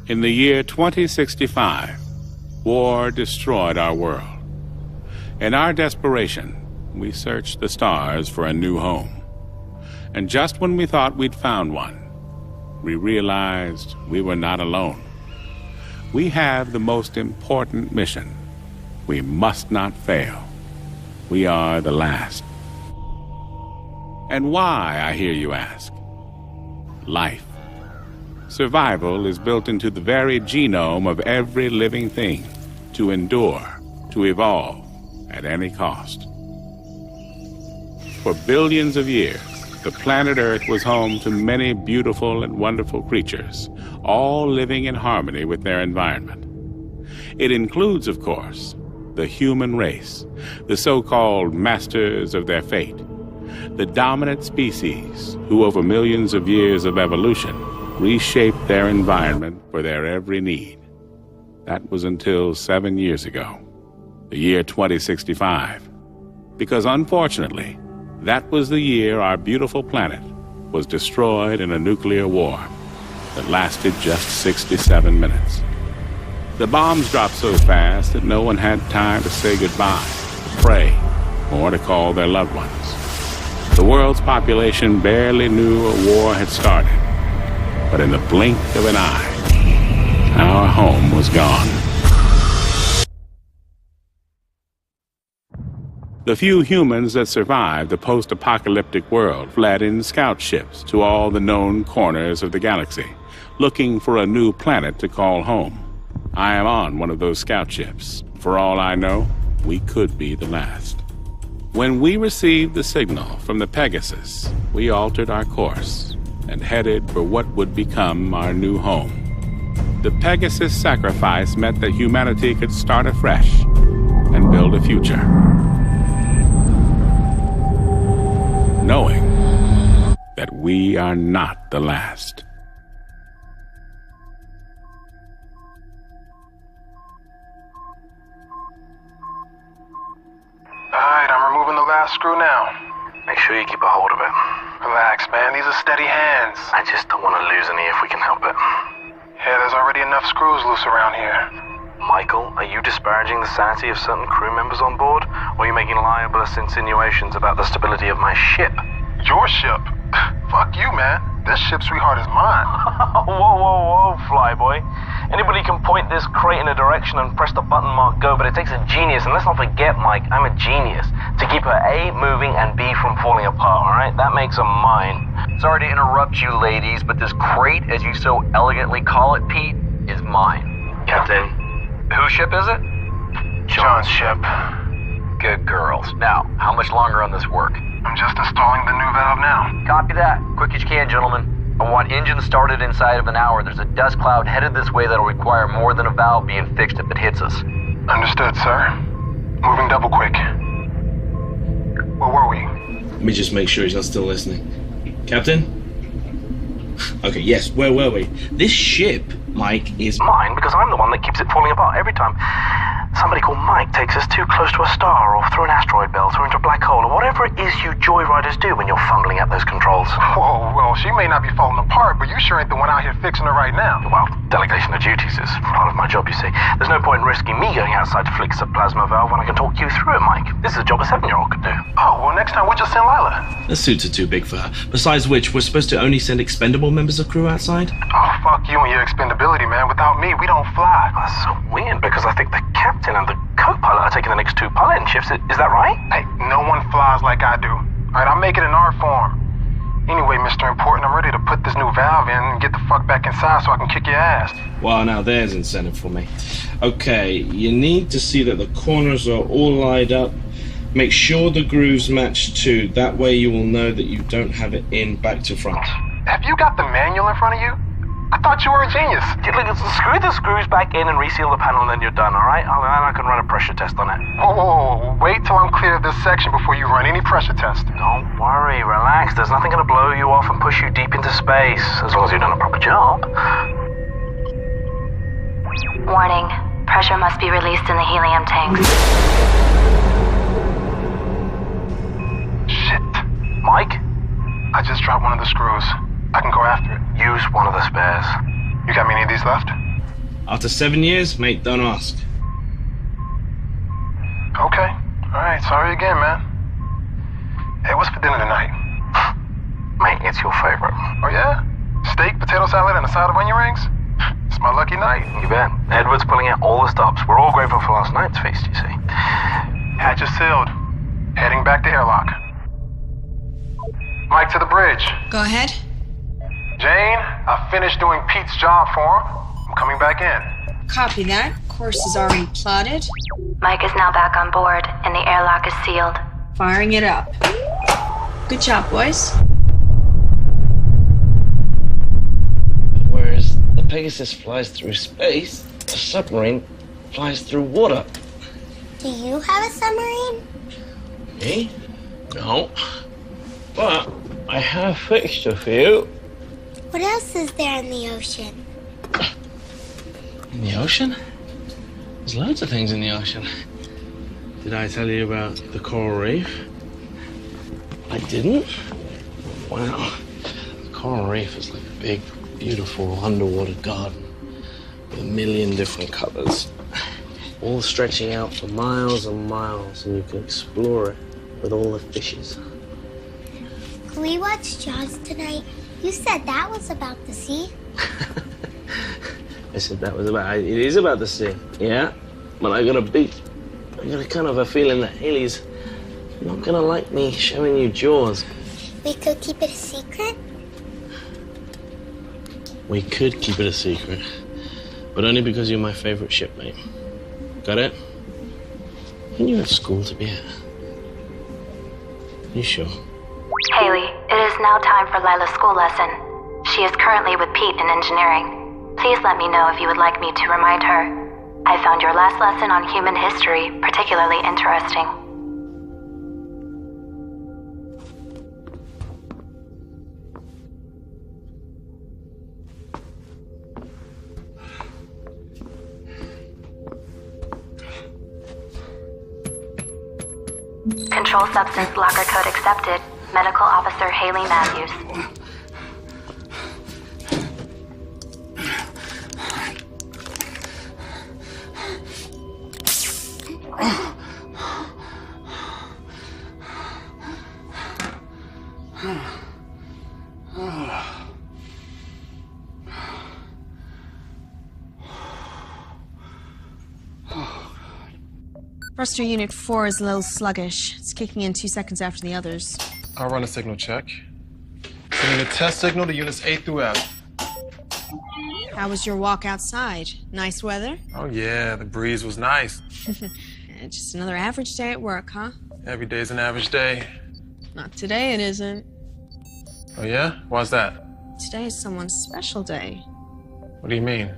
In the year 2065, war destroyed our world. In our desperation, we searched the stars for a new home. And just when we thought we'd found one, we realized we were not alone. We have the most important mission. We must not fail. We are the last. And why, I hear you ask? Life. Survival is built into the very genome of every living thing, to endure, to evolve, at any cost. For billions of years, the planet Earth was home to many beautiful and wonderful creatures, all living in harmony with their environment. It includes, of course, the human race, the so-called masters of their fate, the dominant species who, over millions of years of evolution, reshaped their environment for their every need. That was until 7 years ago, the year 2065. Because unfortunately, that was the year our beautiful planet was destroyed in a nuclear war that lasted just 67 minutes. The bombs dropped so fast that no one had time to say goodbye, to pray, or to call their loved ones. The world's population barely knew a war had started. But in the blink of an eye, our home was gone. The few humans that survived the post-apocalyptic world fled in scout ships to all the known corners of the galaxy, looking for a new planet to call home. I am on one of those scout ships. For all I know, we could be the last. When we received the signal from the Pegasus, we altered our course and headed for what would become our new home. The Pegasus sacrifice meant that humanity could start afresh and build a future, knowing that we are not the last. Alright, I'm removing the last screw now. Make sure you keep a hold of it. Relax, man. These are steady hands. I just don't want to lose any if we can help it. Yeah, there's already enough screws loose around here. Michael, are you disparaging the sanity of certain crew members on board? Or are you making libelous insinuations about the stability of my ship? Your ship? Fuck you, man. This ship, sweetheart, is mine. Whoa, flyboy. Anybody can point this crate in a direction and press the button marked go, but it takes a genius, and let's not forget, Mike, I'm a genius, to keep her A moving and B from falling apart, alright? That makes her mine. Sorry to interrupt you, ladies, but this crate, as you so elegantly call it, Pete, is mine. Captain, Whose ship is it? John's ship. Good girls. Now, how much longer on this work? I'm just installing the new valve now. Copy that. Quick as you can, gentlemen. I want engines started inside of an hour. There's a dust cloud headed this way that'll require more than a valve being fixed if it hits us. Understood, sir. Moving double quick. Where were we? Let me just make sure he's not still listening. Captain? Okay, yes, where were we? This ship, Mike, is mine because I'm the one that keeps it falling apart every time somebody called Mike takes us too close to a star or through an asteroid belt or into a black hole or whatever it is you joyriders do when you're fumbling at those controls. Whoa, well, she may not be falling apart, but you sure ain't the one out here fixing her right now. Well, delegation of duties is part of my job, you see. There's no point in risking me going outside to fix a plasma valve when I can talk you through it, Mike. This is a job a 7-year-old could do. Oh, well, next time we'll just send Lila. The suits are too big for her. Besides which, we're supposed to only send expendable members of crew outside? Oh, fuck you and your expendability, man. Without me, we don't fly. That's so weird because I think the captain and the co-pilot are taking the next 2 piloting shifts. Is that right? Hey, no one flies like I do. All right, I'll make it in our form. Anyway, Mr. Important, I'm ready to put this new valve in and get the fuck back inside so I can kick your ass. Well, now there's incentive for me. Okay, you need to see that the corners are all lined up. Make sure the grooves match too. That way you will know that you don't have it in back to front. Have you got the manual in front of you? I thought you were a genius. Screw the screws back in and reseal the panel and then you're done, alright? And I can run a pressure test on it. Whoa, wait till I'm clear of this section before you run any pressure test. Don't worry, relax. There's nothing gonna blow you off and push you deep into space, as long as you've done a proper job. Warning. Pressure must be released in the helium tanks. Shit. Mike? I just dropped one of the screws. I can go after it. Use one of the spares. You got many of these left? After 7 years, mate, don't ask. Okay. All right, sorry again, man. Hey, what's for dinner tonight? Mate, it's your favorite. Oh, yeah? Steak, potato salad, and a side of onion rings? It's my lucky night. You bet. Edward's pulling out all the stops. We're all grateful for last night's feast, you see. Hatch is sealed. Heading back to airlock. Mike to the bridge. Go ahead. Jane, I finished doing Pete's job for him. I'm coming back in. Copy that. Course is already plotted. Mike is now back on board, and the airlock is sealed. Firing it up. Good job, boys. Whereas the Pegasus flies through space, the submarine flies through water. Do you have a submarine? Me? No. But I have fixed a few. What else is there in the ocean? In the ocean? There's loads of things in the ocean. Did I tell you about the coral reef? I didn't? Wow. The coral reef is like a big, beautiful underwater garden with a million different colors, all stretching out for miles and miles, and you can explore it with all the fishes. Can we watch Jaws tonight? You said that was about the sea. I said that was about, it is about the sea, yeah? But I got a kind of a feeling that Haley's not gonna like me showing you Jaws. We could keep it a secret? We could keep it a secret, but only because you're my favorite shipmate. Got it? And you have school to be at. You sure? Haley, it is now time for Lila's school lesson. She is currently with Pete in engineering. Please let me know if you would like me to remind her. I found your last lesson on human history particularly interesting. Control substance locker code accepted. Medical Officer Haley Matthews. Thruster Unit 4 is a little sluggish. It's kicking in 2 seconds after the others. I'll run a signal check. Sending a test signal to units A through F. How was your walk outside? Nice weather? Oh, yeah, the breeze was nice. Just another average day at work, huh? Every day's an average day. Not today, it isn't. Oh, yeah? Why's that? Today is someone's special day. What do you mean?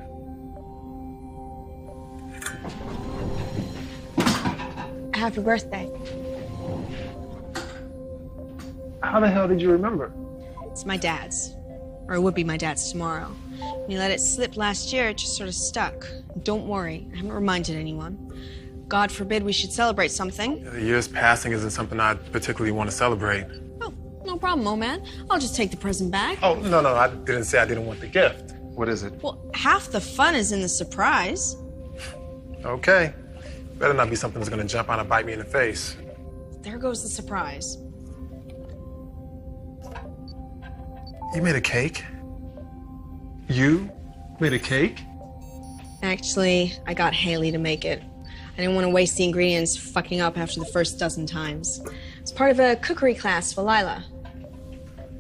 Happy birthday. How the hell did you remember? It's my dad's. Or it would be my dad's tomorrow. When you let it slip last year, it just sort of stuck. Don't worry, I haven't reminded anyone. God forbid we should celebrate something. The year's passing isn't something I particularly want to celebrate. Oh, no problem, old man. I'll just take the present back. Oh, no, I didn't say I didn't want the gift. What is it? Well, half the fun is in the surprise. Okay. Better not be something that's gonna jump out and bite me in the face. There goes the surprise. You made a cake? You made a cake? Actually, I got Haley to make it. I didn't want to waste the ingredients fucking up after the first dozen times. It's part of a cookery class for Lila.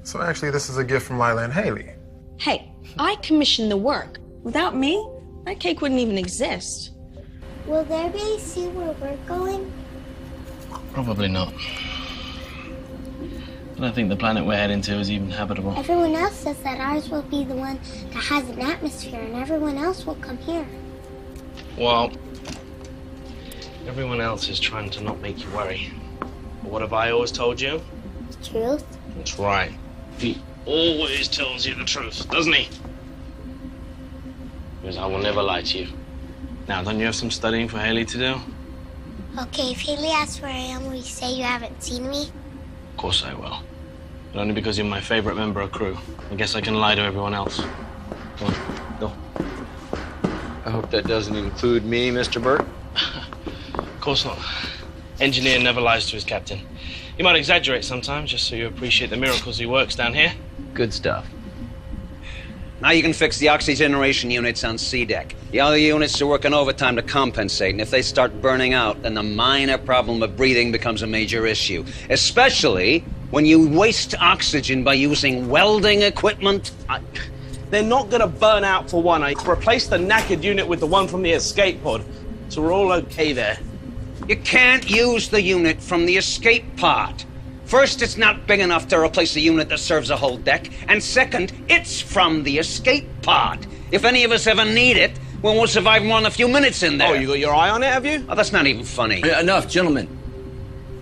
So actually, this is a gift from Lila and Haley. Hey, I commissioned the work. Without me, that cake wouldn't even exist. Will there be see where we're going? Probably not. I don't think the planet we're heading to is even habitable. Everyone else says that ours will be the one that has an atmosphere and everyone else will come here. Well, everyone else is trying to not make you worry. But what have I always told you? The truth? That's right. He always tells you the truth, doesn't he? Because I will never lie to you. Now, don't you have some studying for Haley to do? Okay, if Haley asks where I am, will you say you haven't seen me? Of course I will. But only because you're my favorite member of crew. I guess I can lie to everyone else. Come on, go. I hope that doesn't include me, Mr. Burt. Of course not. Engineer never lies to his captain. He might exaggerate sometimes, just so you appreciate the miracles he works down here. Good stuff. Now you can fix the oxygeneration units on C deck. The other units are working overtime to compensate, and if they start burning out, then the minor problem of breathing becomes a major issue. Especially when you waste oxygen by using welding equipment. They're not gonna burn out for one. I replaced the knackered unit with the one from the escape pod, so we're all okay there. You can't use the unit from the escape pod. First, it's not big enough to replace a unit that serves a whole deck, and second, it's from the escape pod. If any of us ever need it, well, we'll survive more than a few minutes in there. Oh, you got your eye on it, have you? Oh, that's not even funny. Enough, gentlemen.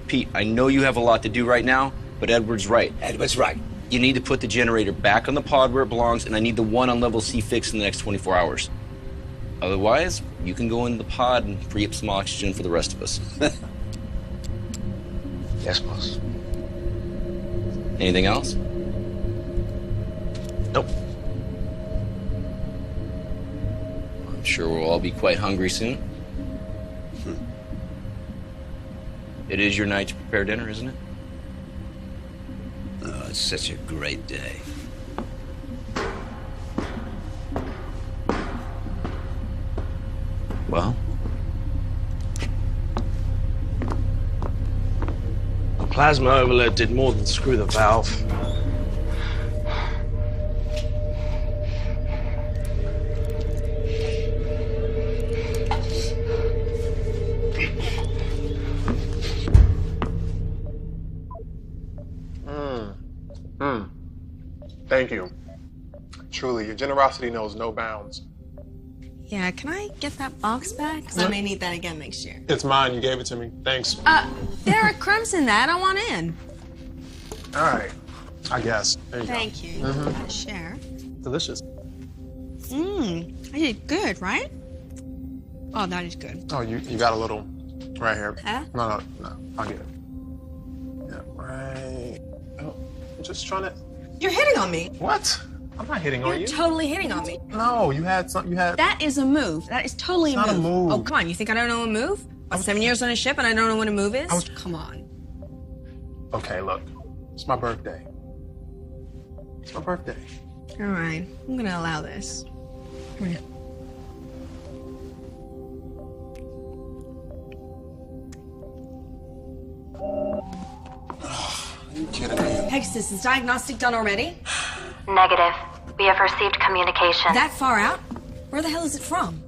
Pete, I know you have a lot to do right now, but Edward's right. Edward's right. You need to put the generator back on the pod where it belongs, and I need the one on level C fixed in the next 24 hours. Otherwise, you can go into the pod and free up some oxygen for the rest of us. Yes, boss. Anything else? Nope. I'm sure we'll all be quite hungry soon. It is your night to prepare dinner, isn't it? Oh, it's such a great day. Well? The plasma overload did more than screw the valve. Thank you. Truly, your generosity knows no bounds. Yeah, can I get that box back? Because I may need that again next year. It's mine. You gave it to me. Thanks. There are crumbs in that. I want in. All right. I guess. There you Thank you. Mhm. Share. go. Delicious. I did good, right? Oh, that is good. Oh, you got a little right here. Huh? No. I'll get it. Yeah, right. Oh, I'm just trying to. You're hitting on me. What? I'm not hitting on You're you. totally hitting on me. No, you had something. You had. That is a move. That is totally It's not a move. Oh, come on. You think I don't know a move? 7 years on a ship and I don't know what a move is? Come on. Okay, look. It's my birthday. It's my birthday. All right. I'm going to allow this. Come here. Are you kidding me? Pegasus, is diagnostic done already? Negative. We have received communication. That far out? Where the hell is it from?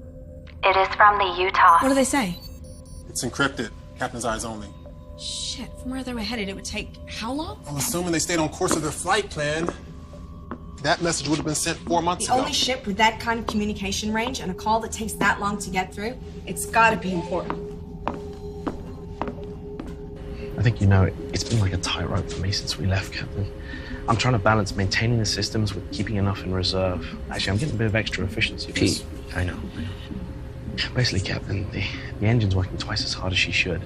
It is from the Utah. What do they say? It's encrypted. Captain's eyes only. Shit, from where they were headed, it would take how long? I'm assuming they stayed on course of their flight plan. That message would have been sent 4 months The ago. only ship with that kind of communication range and a call that takes that long to get through, it's gotta be important. I think you know it's been like a tightrope for me since we left, Captain. I'm trying to balance maintaining the systems with keeping enough in reserve. Actually, I'm getting a bit of extra efficiency. Pete, I know. Basically, Captain, the engine's working twice as hard as she should.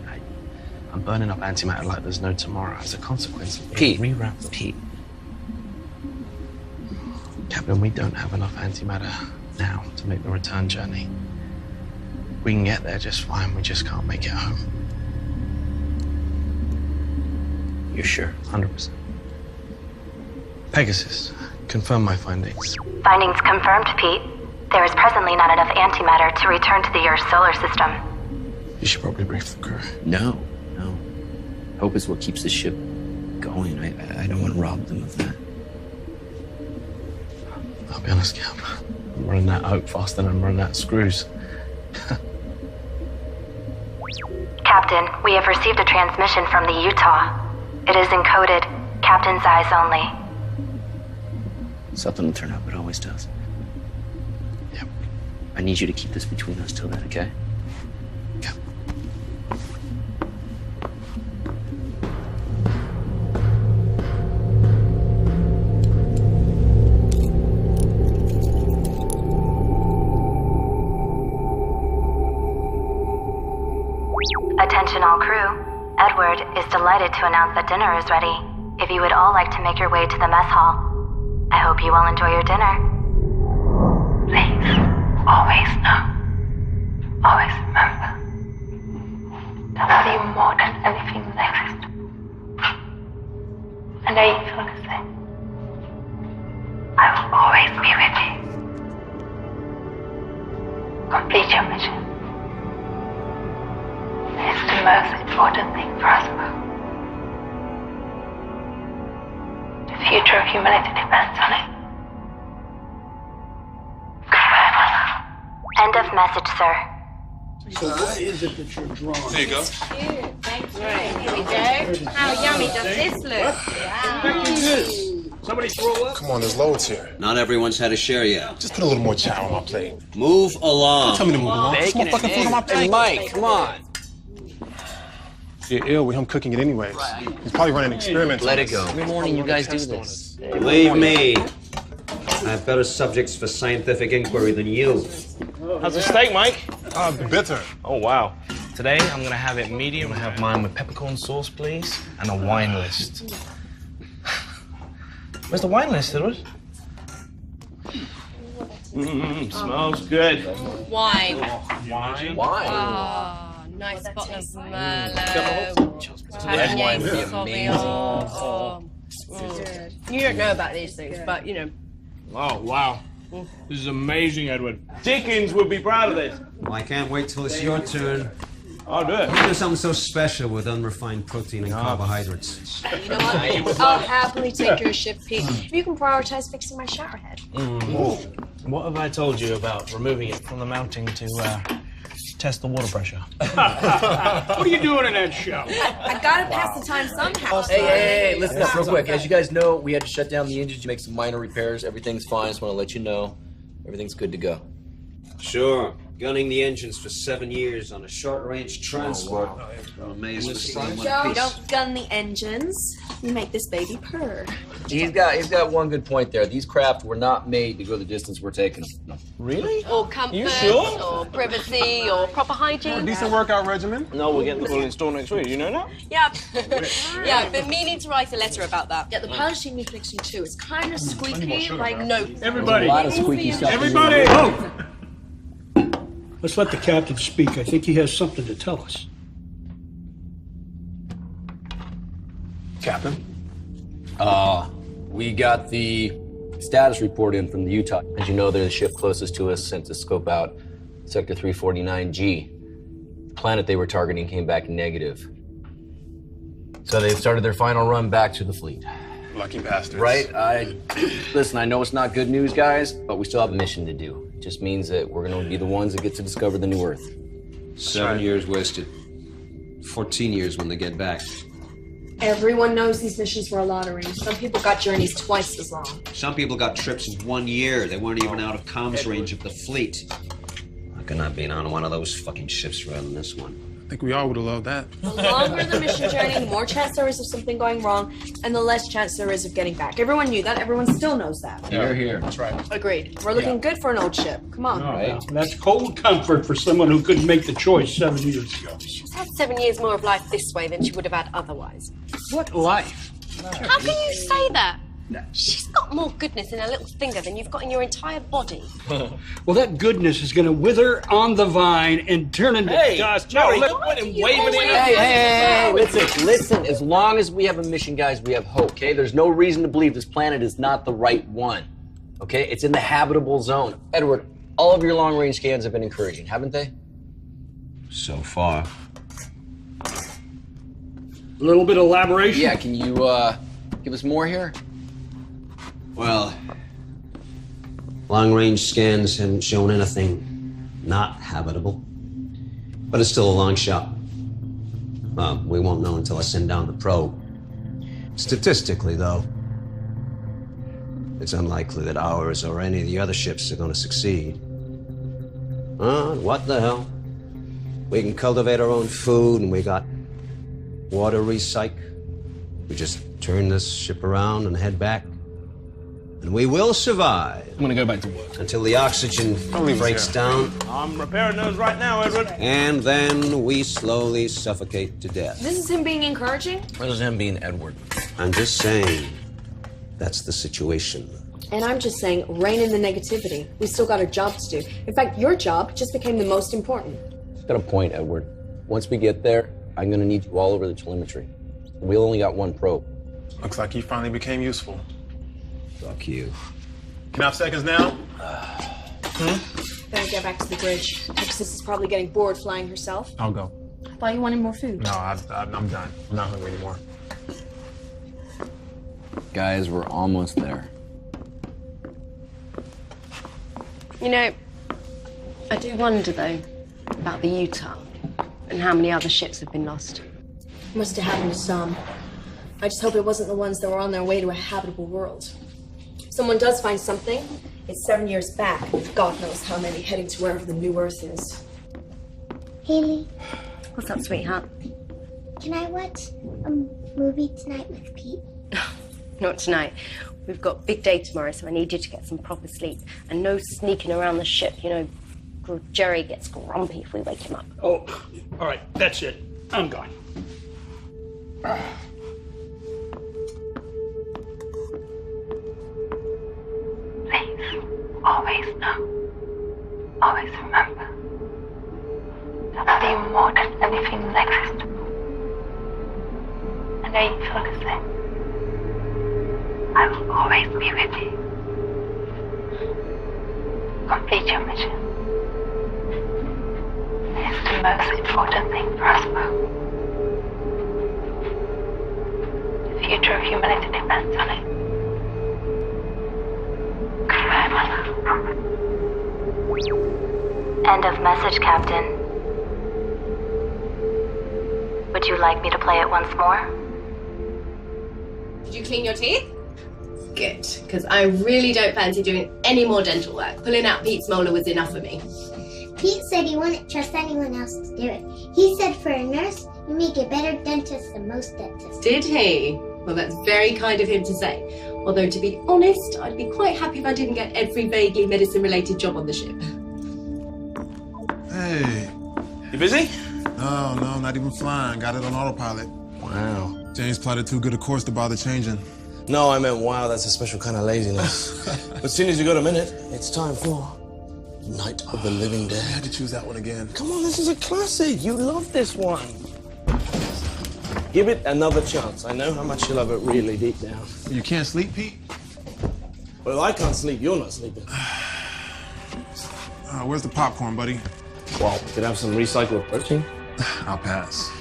I'm burning up antimatter like there's no tomorrow. As a consequence, Pete, reroute. Pete. Captain, we don't have enough antimatter now to make the return journey. We can get there just fine. We just can't make it home. You're sure? 100%. Pegasus, confirm my findings. Findings confirmed, Pete. There is presently not enough antimatter to return to the Earth solar system. You should probably brief the crew. No. Hope is what keeps the ship going. I don't want to rob them of that. I'll be honest, Cap. I'm running out of hope faster than I'm running out of screws. Captain, we have received a transmission from the Utah. It is encoded. Captain's eyes only. Something will turn up. It always does. Yep. I need you to keep this between us till then, okay? Yep. Attention all crew. Edward is delighted to announce that dinner is ready. If you would all like to make your way to the mess hall, I hope you all enjoy your dinner. Please, always know Always remember that I love you more than anything that exists. And I feel the same. I will always be with you. Complete your mission. It's the most important thing for us both. The future of humanity depends on it. Goodbye, my love. End of message, sir. So what is it that you're drawing? There you go. Cute. Thank you. Right, here we go. How yummy does this look? Wow. Somebody throw up? Come on, there's loads here. Not everyone's had a share yet. Just put a little more chow on my plate. Move along. Tell me to move along. There's more fucking food on my plate. Hey, Mike, come on. You're ill with him cooking it anyways. He's probably running experiments. Let it go. Every morning you guys do this. Believe me, I have better subjects for scientific inquiry than you. How's the steak, Mike? Bitter. Oh, wow. Today, I'm gonna have it medium. I have mine with peppercorn sauce, please, and a wine list. Where's the wine list, Edward? Smells good. Wine. Wine? Oh, nice bottle of Merlot. Red wine would be Sauvignon. You don't know about these things, but you know. Oh, wow. This is amazing, Edward. Dickens would be proud of this. Well, I can't wait till it's your turn. I'll do it. Do something so special with unrefined protein and carbohydrates. You know what? I'll happily take your shift, Pete. If you can prioritize fixing my shower head. What have I told you about removing it from the mounting to test the water pressure? What are you doing in that show? I gotta pass the time somehow. Hey, listen up real quick. As you guys know, we had to shut down the engines to make some minor repairs. Everything's fine. Just want to let you know. Everything's good to go. Sure. Gunning the engines for 7 years on a short-range transport. I'm amazed to see one You piece. don't gun the engines. You make this baby purr. He's got one good point there. These craft were not made to go the distance we're taking them. Really? Or comfort, You sure? or privacy, or proper hygiene. Decent workout regimen. No, we're getting the full install next week. You know that? Yeah. Yeah, I've been meaning to write a letter about that. Yeah, the polishing you're fixing too is kind of squeaky. Like no. Everybody. A lot of squeaky stuff. Everybody. Oh. Let's let the captain speak. I think he has something to tell us. Captain? We got the status report in from the Utah. As you know, they're the ship closest to us, sent to scope out Sector 349G. The planet they were targeting came back negative. So they've started their final run back to the fleet. Lucky bastards. Right? Listen, I know it's not good news, guys, but we still have a mission to do. It just means that we're going to be the ones that get to discover the new Earth. 7 years wasted. 14 years when they get back. everyone knows these missions were a lottery. Some people got journeys twice as long. Some people got trips of 1 year. They weren't even out of comms range of the fleet. I could not be on one of those fucking ships rather than this one. I think we all would have loved that. The longer the mission journey, the more chance there is of something going wrong, and the less chance there is of getting back. Everyone knew that. Everyone still knows that. Here. That's right. Agreed. We're looking good for an old ship. Come on. Right. That's cold comfort for someone who couldn't make the choice 7 years ago. She's had 7 years more of life this way than she would have had otherwise. What life? How can you say that? She's got more goodness in her little finger than you've got in your entire body. Well, that goodness is going to wither on the vine and turn into dust. Jerry, Let him wave it in. Hey, listen. As long as we have a mission, guys, we have hope, okay? There's no reason to believe this planet is not the right one, okay? It's in the habitable zone. Edward, all of your long-range scans have been encouraging, haven't they? So far. A little bit of elaboration? Yeah, can you give us more here? Well, long-range scans haven't shown anything not habitable. But it's still a long shot. Well, we won't know until I send down the probe. Statistically, though, it's unlikely that ours or any of the other ships are going to succeed. What the hell? We can cultivate our own food, and we got water recyc. We just turn this ship around and head back. And we will survive. I'm gonna go back to work. Until the oxygen breaks down. I'm repairing those right now, Edward. And then we slowly suffocate to death. This is him being encouraging? What is him being Edward? I'm just saying, that's the situation. And I'm just saying, rein in the negativity. We still got a job to do. In fact, your job just became the most important. Got a point, Edward. Once we get there, I'm gonna need you all over the telemetry. We only got one probe. Looks like you finally became useful. Fuck you. Can I have seconds now? Better get back to the bridge. Texas is probably getting bored flying herself. I'll go. I thought you wanted more food. No, I'm done. I'm not hungry anymore. Guys, we're almost there. You know, I do wonder, though, about the Utah and how many other ships have been lost. Must have happened to some. I just hope it wasn't the ones that were on their way to a habitable world. If someone does find something, it's 7 years back. God knows how many heading to wherever the new Earth is. Haley, What's up, sweetheart? can I watch a movie tonight with Pete? Not tonight. We've got a big day tomorrow, so I need you to get some proper sleep. And no sneaking around the ship. You know, Jerry gets grumpy if we wake him up. Oh, all right, that's it. I'm gone. Please, always know, always remember, I love you more than anything that exists. I know you feel the same. I will always be with you. Complete your mission. It's the most important thing for us both. The future of humanity depends on it. Goodbye, Mother. End of message, Captain. Would you like me to play it once more? Did you clean your teeth? Good, because I really don't fancy doing any more dental work. Pulling out Pete's molar was enough for me. Pete said he wouldn't trust anyone else to do it. He said for a nurse, you make a better dentist than most dentists. Did he? Well, that's very kind of him to say. Although, to be honest, I'd be quite happy if I didn't get every vaguely medicine-related job on the ship. Hey. You busy? No, not even flying. Got it on autopilot. Wow. James plotted too good a course to bother changing. No, I meant wow, that's a special kind of laziness. But as soon as you got a minute, it's time for Night of the Living Dead. I had to choose that one again. Come on, this is a classic. You love this one. Give it another chance. I know how much you love it really deep down. You can't sleep, Pete? Well, if I can't sleep, you're not sleeping. Where's the popcorn, buddy? Well, we could have some recycled protein. I'll pass.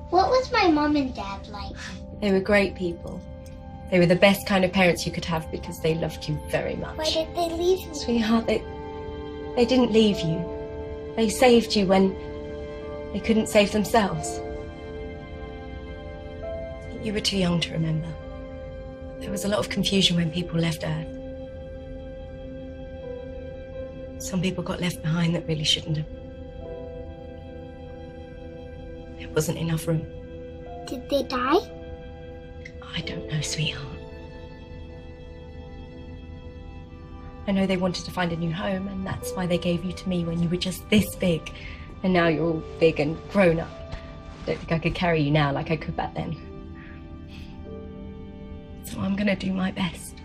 What was my mom and dad like? They were great people. They were the best kind of parents you could have because they loved you very much. Why did they leave me? Sweetheart, they didn't leave you. They saved you when they couldn't save themselves. You were too young to remember. There was a lot of confusion when people left Earth. Some people got left behind that really shouldn't have. There wasn't enough room. Did they die? I don't know, sweetheart. I know they wanted to find a new home, and that's why they gave you to me when you were just this big. And now you're all big and grown up. I don't think I could carry you now like I could back then. So I'm gonna do my best.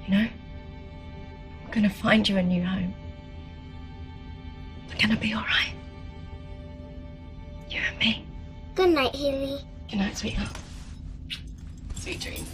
You know? I'm gonna find you a new home. We're gonna be all right. You and me. Good night, Haley. Good night, sweetheart. Sweet dreams.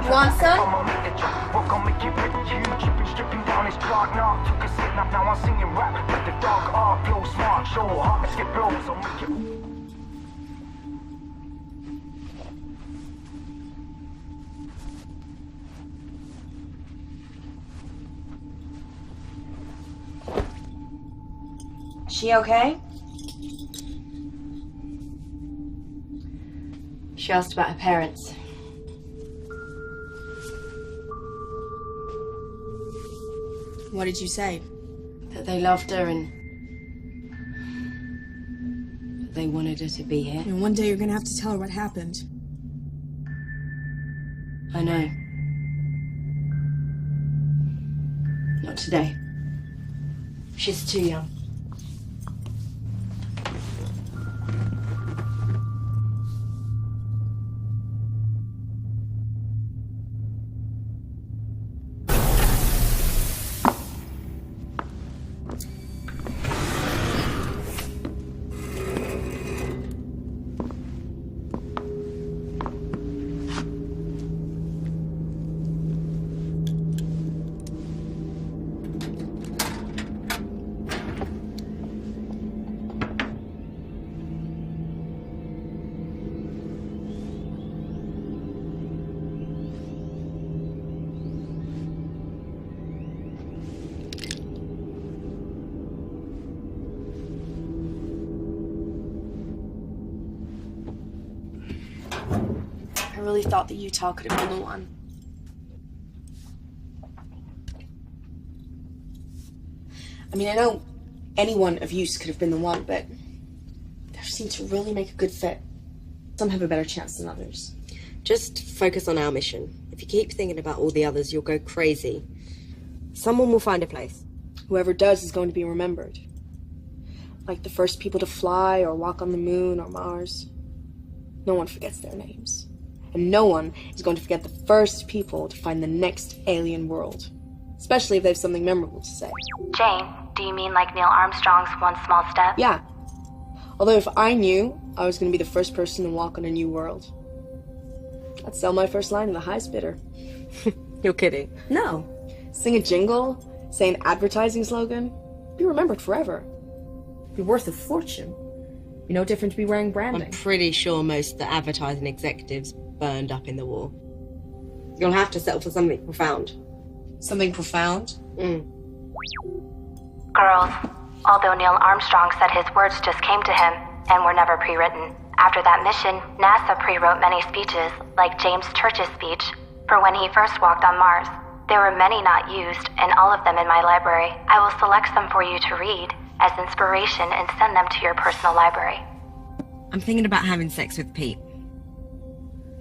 You want some? She okay? She asked about her parents. What did you say? That they loved her and that they wanted her to be here. And one day you're gonna have to tell her what happened. I know. Not today. She's too young. I really thought that Utah could have been the one. I mean, I know any one of use could have been the one, but they seem to really make a good fit. Some have a better chance than others. Just focus on our mission. If you keep thinking about all the others, you'll go crazy. Someone will find a place. Whoever does is going to be remembered. Like the first people to fly or walk on the moon or Mars. No one forgets their names. And no one is going to forget the first people to find the next alien world. Especially if they have something memorable to say. Jane, do you mean like Neil Armstrong's One Small Step? Yeah. Although if I knew I was going to be the first person to walk on a new world, I'd sell my first line to the highest bidder. You're kidding. No. Sing a jingle, say an advertising slogan, be remembered forever. Be worth a fortune. Be no different to be wearing branding. I'm pretty sure most of the advertising executives burned up in the war. You'll have to settle for something profound. Something profound? Girls, although Neil Armstrong said his words just came to him and were never pre-written, after that mission, NASA pre-wrote many speeches, like James Church's speech, for when he first walked on Mars. There were many not used, and all of them in my library. I will select some for you to read as inspiration and send them to your personal library. I'm thinking about having sex with Pete.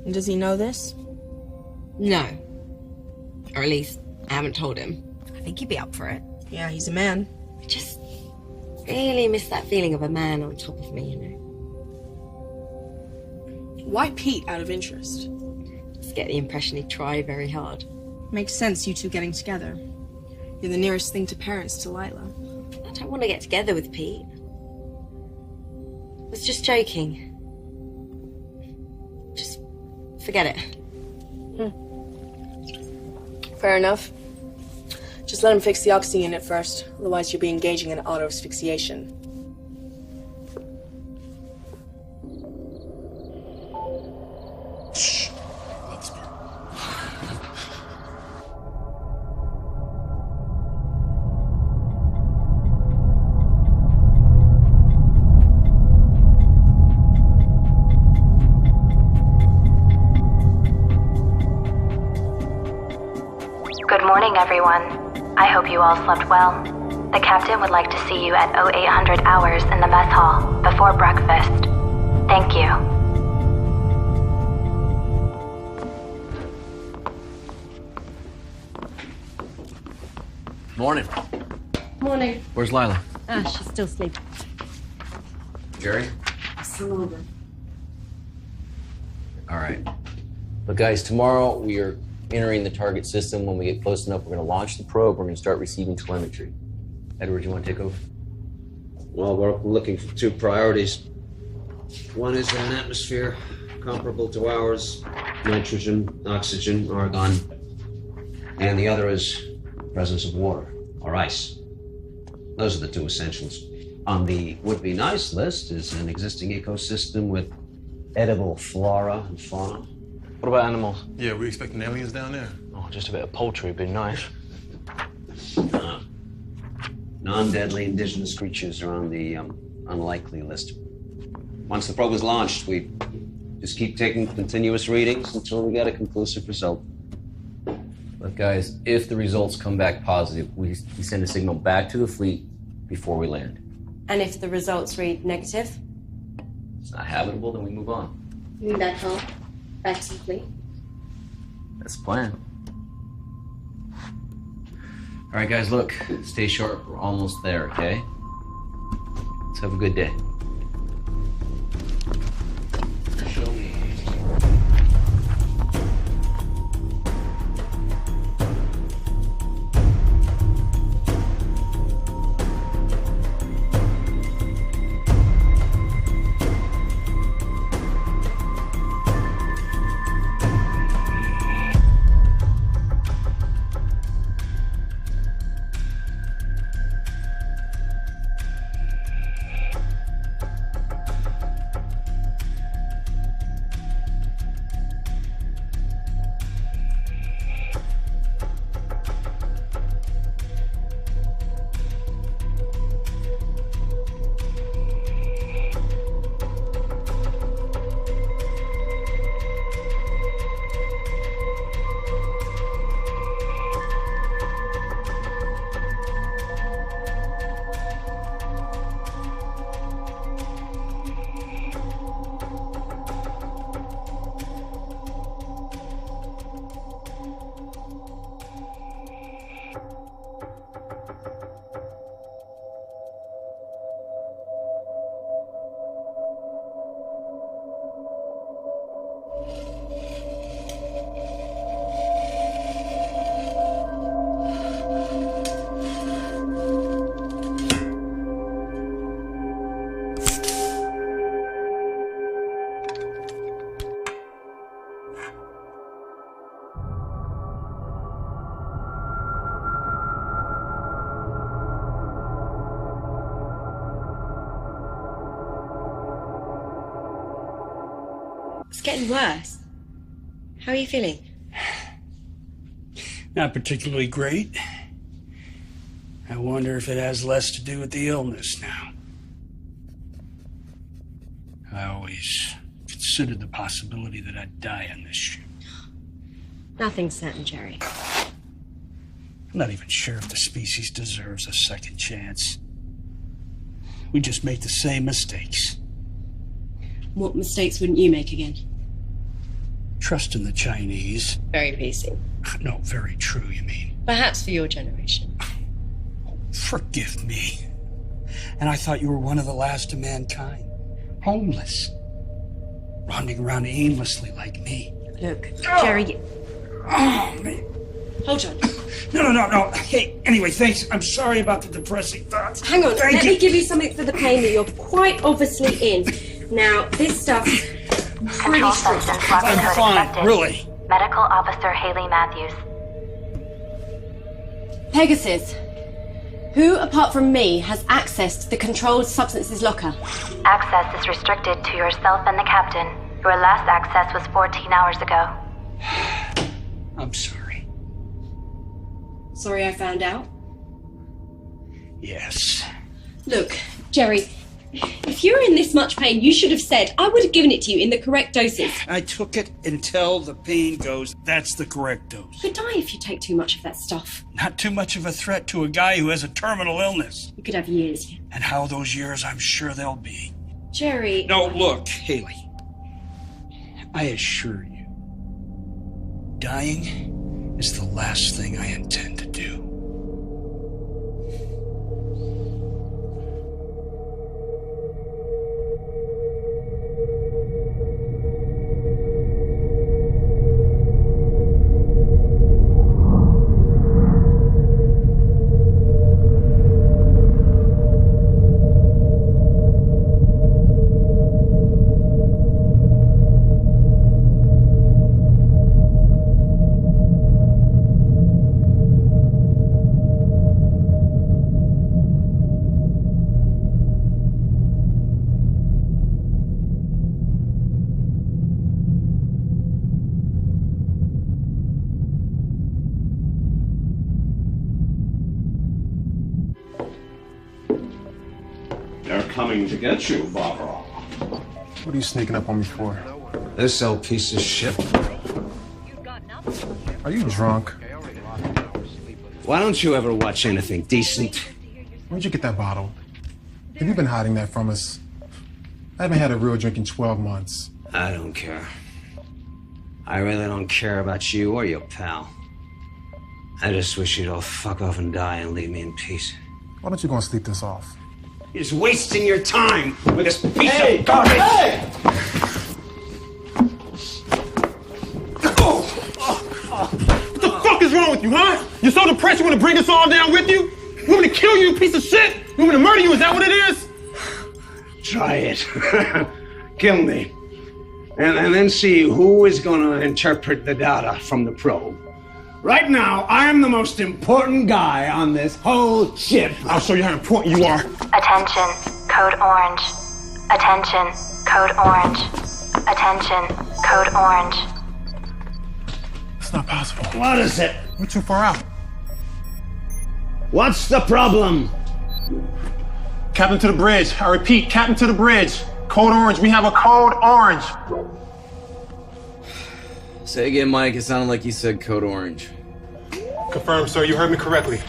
And does he know this? No. Or at least, I haven't told him. I think he'd be up for it. Yeah, he's a man. I just really miss that feeling of a man on top of me, you know. Why Pete, out of interest? Just get the impression he'd try very hard. Makes sense, you two getting together. You're the nearest thing to parents to Lila. I don't want to get together with Pete. I was just joking. Just forget it. Fair enough. Just let him fix the oxygen unit first, otherwise you'll be engaging in auto-asphyxiation. Good morning, everyone. I hope you all slept well. The captain would like to see you at 0800 hours in the mess hall before breakfast. Thank you. Morning. Morning. Where's Lila? She's still sleeping. Jerry? Still over. All right. Look, guys, tomorrow we are entering the target system. When we get close enough, we're going to launch the probe. We're going to start receiving telemetry. Edward, you want to take over? Well, we're looking for two priorities. One is an atmosphere comparable to ours, nitrogen, oxygen, argon. And the other is presence of water or ice. Those are the two essentials. On the would-be nice list is an existing ecosystem with edible flora and fauna. What about animals? Yeah, we expecting aliens down there. Oh, just a bit of poultry would be nice. Non-deadly indigenous creatures are on the unlikely list. Once the probe is launched, we just keep taking continuous readings until we get a conclusive result. But guys, if the results come back positive, we send a signal back to the fleet before we land. And if the results read negative? If it's not habitable, then we move on. You mean back home? Back to the fleet? That's the plan. All right, guys, look, stay sharp. We're almost there, okay? Let's have a good day. Show me. It's getting worse. How are you feeling? Not particularly great. I wonder if it has less to do with the illness now. I always considered the possibility that I'd die on this ship. Nothing's certain, Jerry. I'm not even sure if the species deserves a second chance. We just make the same mistakes. What mistakes wouldn't you make again? Trust in the Chinese. Very PC. No, very true, you mean. Perhaps for your generation. Forgive me. And I thought you were one of the last of mankind. Homeless. Wandering around aimlessly like me. Look, Jerry... Oh, man. Hold on. No. Hey, anyway, thanks. I'm sorry about the depressing thoughts. Hang on, Thank let you. me give you something for the pain that you're quite obviously in. Now, this stuff... Control substance level code expected. Really? Medical Officer Haley Matthews. Pegasus. Who, apart from me, has access to the controlled substances locker? Access is restricted to yourself and the captain. Your last access was 14 hours ago. I'm sorry. Sorry I found out? Yes. Look, Jerry, if you're in this much pain, you should have said. I would have given it to you in the correct doses. I took it until the pain goes. That's the correct dose. You could die if you take too much of that stuff. Not too much of a threat to a guy who has a terminal illness. You could have years. And how those years, I'm sure they'll be. Jerry... No, look, Haley. I assure you, dying is the last thing I intend to do. coming to get you, Barbara. What are you sneaking up on me for? This old piece of shit. Are you drunk? Why don't you ever watch anything decent? Where'd you get that bottle? Have you been hiding that from us? I haven't had a real drink in 12 months. I don't care. I really don't care about you or your pal. I just wish you'd all fuck off and die and leave me in peace. Why don't you go and sleep this off? You're just wasting your time with this piece of garbage. Hey! What the fuck is wrong with you, huh? You're so depressed you want to bring us all down with you? You want me to kill you, you piece of shit? You want me to murder you? Is that what it is? Try it. Kill me. And then see who is going to interpret the data from the probe. Right now, I am the most important guy on this whole ship. I'll show you how important you are. Attention, code orange. Attention, code orange. Attention, code orange. It's not possible. What is it? We're too far out. What's the problem? Captain to the bridge. I repeat, Captain to the bridge. Code orange. We have a code orange. Say again, Mike. It sounded like you said code orange. Confirmed, sir. You heard me correctly.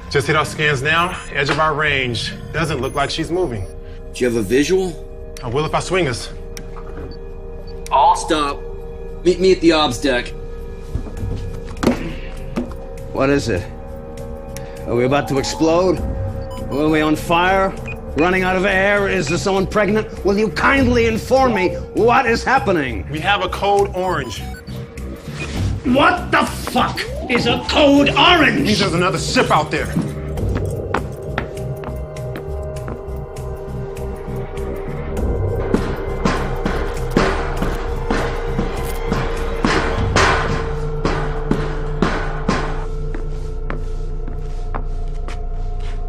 Just hit our scans now. Edge of our range. Doesn't look like she's moving. Do you have a visual? I will if I swing us. All stop. Meet me at the obs deck. What is it? Are we about to explode? Are we on fire? Running out of air? Is there someone pregnant? Will you kindly inform me what is happening? We have a code orange. What the fuck is a code orange? It means there's another ship out there.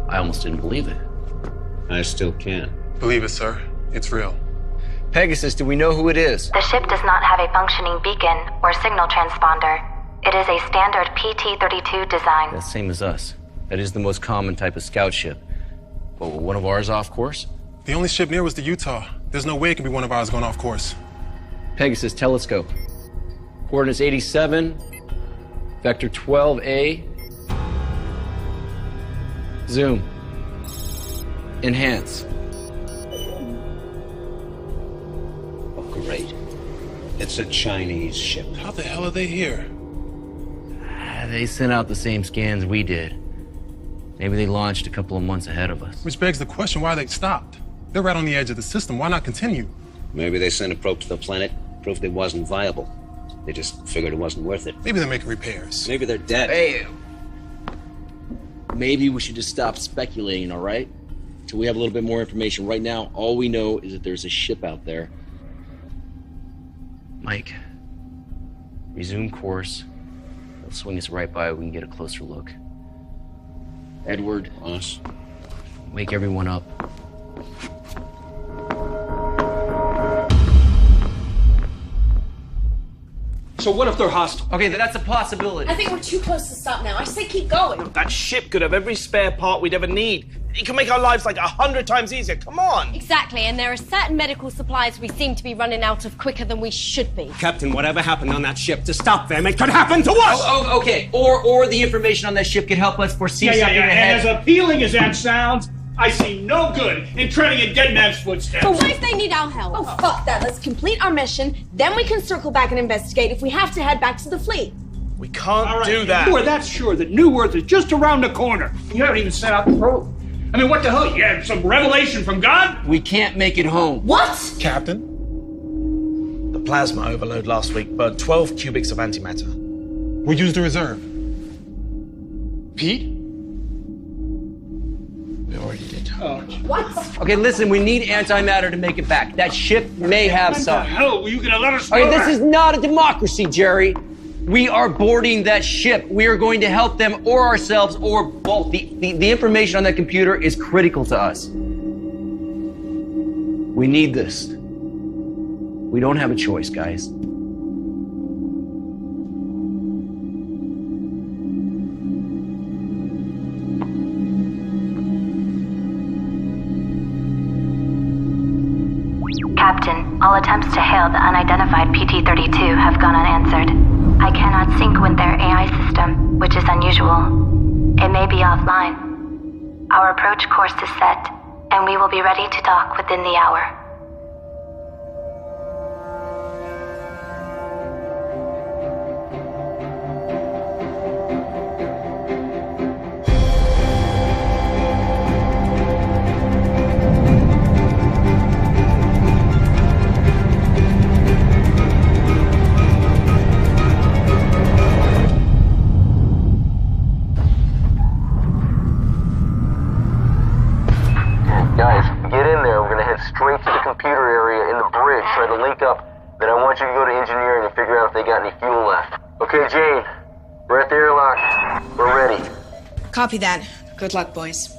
I almost didn't believe it. I still can't. Believe it, sir. It's real. Pegasus, do we know who it is? The ship does not have a functioning beacon or signal transponder. It is a standard PT-32 design. That's same as us. That is the most common type of scout ship. But were one of ours off course? The only ship near was the Utah. There's no way it can be one of ours going off course. Pegasus telescope. Coordinates 87, vector 12A. Zoom. Enhance. Oh, great. It's a Chinese ship. How the hell are they here? They sent out the same scans we did. Maybe they launched a couple of months ahead of us. Which begs the question why they stopped. They're right on the edge of the system. Why not continue? Maybe they sent a probe to the planet, proved it wasn't viable. They just figured it wasn't worth it. Maybe they're making repairs. Maybe they're dead. Hey, maybe we should just stop speculating, all right? Till we have a little bit more information. Right now, all we know is that there's a ship out there. Mike, resume course. They'll swing us right by. We can get a closer look. Edward, us. Wake everyone up. So what if they're hostile? Okay, that's a possibility. I think we're too close to stop now. I say keep going. That ship could have every spare part we'd ever need. It can make our lives like 100 times easier. Come on! Exactly, and there are certain medical supplies we seem to be running out of quicker than we should be. Captain, whatever happened on that ship, to stop them, it could happen to us! Oh, okay. Or the information on that ship could help us foresee something ahead. And as appealing as that sounds, I see no good in treading in dead man's footsteps. But what if they need our help? Oh, fuck that. Let's complete our mission, then we can circle back and investigate if we have to head back to the fleet. We can't do that. You are that sure that New Earth is just around the corner. You haven't even sent out the probe. I mean, what the hell? You had some revelation from God? We can't make it home. What? Captain? The plasma overload last week burned 12 cubics of antimatter. We used the reserve. Pete? We already did. What? Okay, listen, we need antimatter to make it back. That ship may have some. What the hell? Were you gonna let us know Okay, this that? is not a democracy, Jerry. We are boarding that ship. We are going to help them or ourselves or both. The information on that computer is critical to us. We need this. We don't have a choice, guys. Captain, all attempts to hail the unidentified PT-32 have gone unanswered. I cannot sync with their AI system, which is unusual. It may be offline. Our approach course is set, and we will be ready to dock within the hour. Guys, get in there. We're gonna head straight to the computer area in the bridge, try to link up. Then I want you to go to engineering and figure out if they got any fuel left. Okay, Jane, we're at the airlock. We're ready. Copy that. Good luck, boys.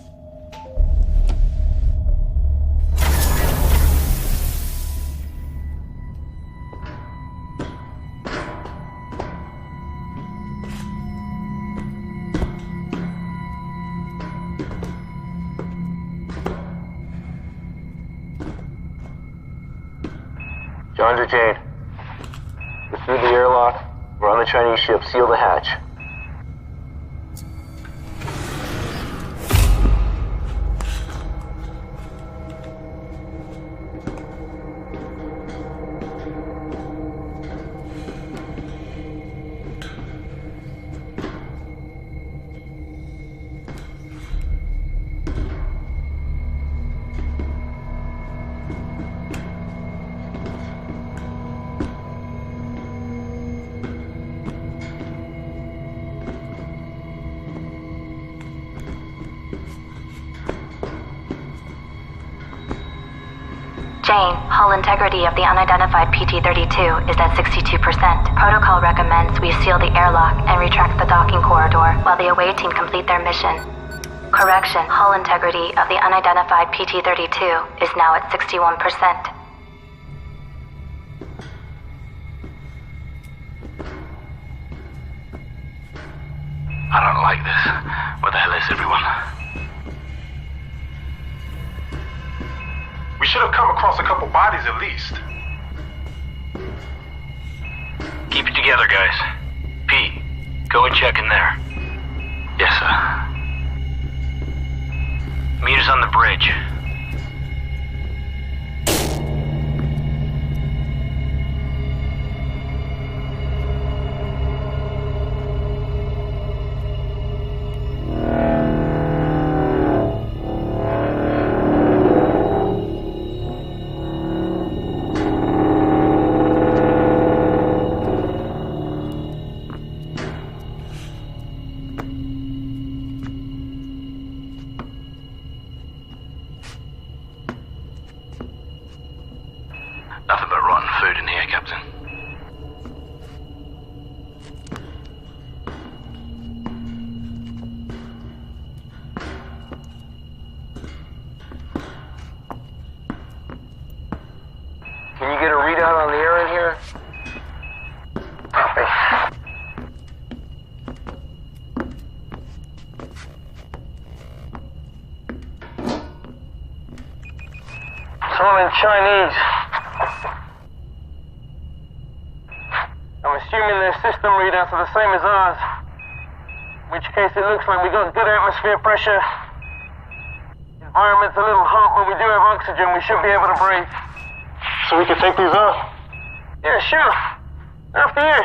John to Jane. We're through the airlock. We're on the Chinese ship. Seal the hatch. Jane, hull integrity of the unidentified PT-32 is at 62%. Protocol recommends we seal the airlock and retract the docking corridor while the away team complete their mission. Correction, hull integrity of the unidentified PT-32 is now at 61%. I don't like this. Where the hell is everyone? We should have come across a couple bodies at least. Keep it together, guys. Pete, go and check in there. Yes, sir. Meet us on the bridge. Nothing but rotten food in here, Captain. Can you get a readout on the air in here? Copy. It's all in Chinese. I'm assuming their system readouts are the same as ours. In which case it looks like we got good atmosphere pressure. Environment's a little hot, but we do have oxygen. We should be able to breathe. So we can take these off? Yeah, sure. After you.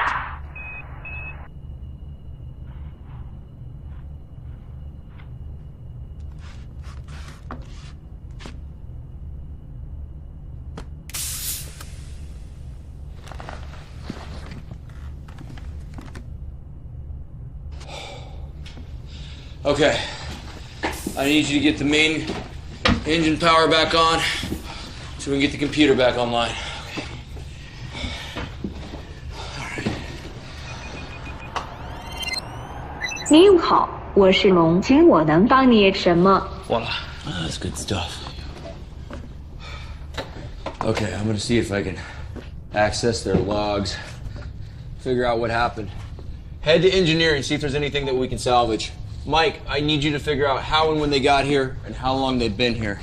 Okay. I need you to get the main engine power back on so we can get the computer back online. Okay. 您好，我是龙，请我能帮你什么？ Voila. That's good stuff. Okay, I'm gonna see if I can access their logs, figure out what happened. Head to engineering, see if there's anything that we can salvage. Mike, I need you to figure out how and when they got here and how long they've been here.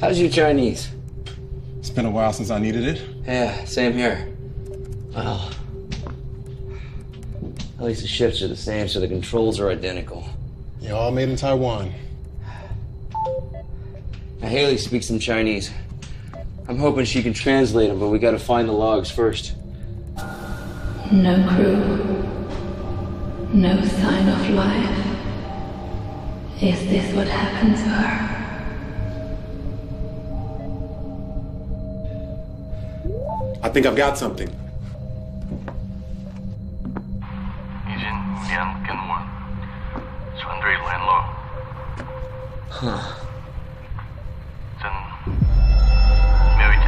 How's your Chinese? It's been a while since I needed it. Yeah, same here. Well, at least the shifts are the same, so the controls are identical. You're all made in Taiwan. Now, Haley speaks some Chinese. I'm hoping she can translate them, but we gotta find the logs first. No crew. No sign of life. Is this what happened to her? I think I've got something. 已经连跟我船队联络，真没有一天。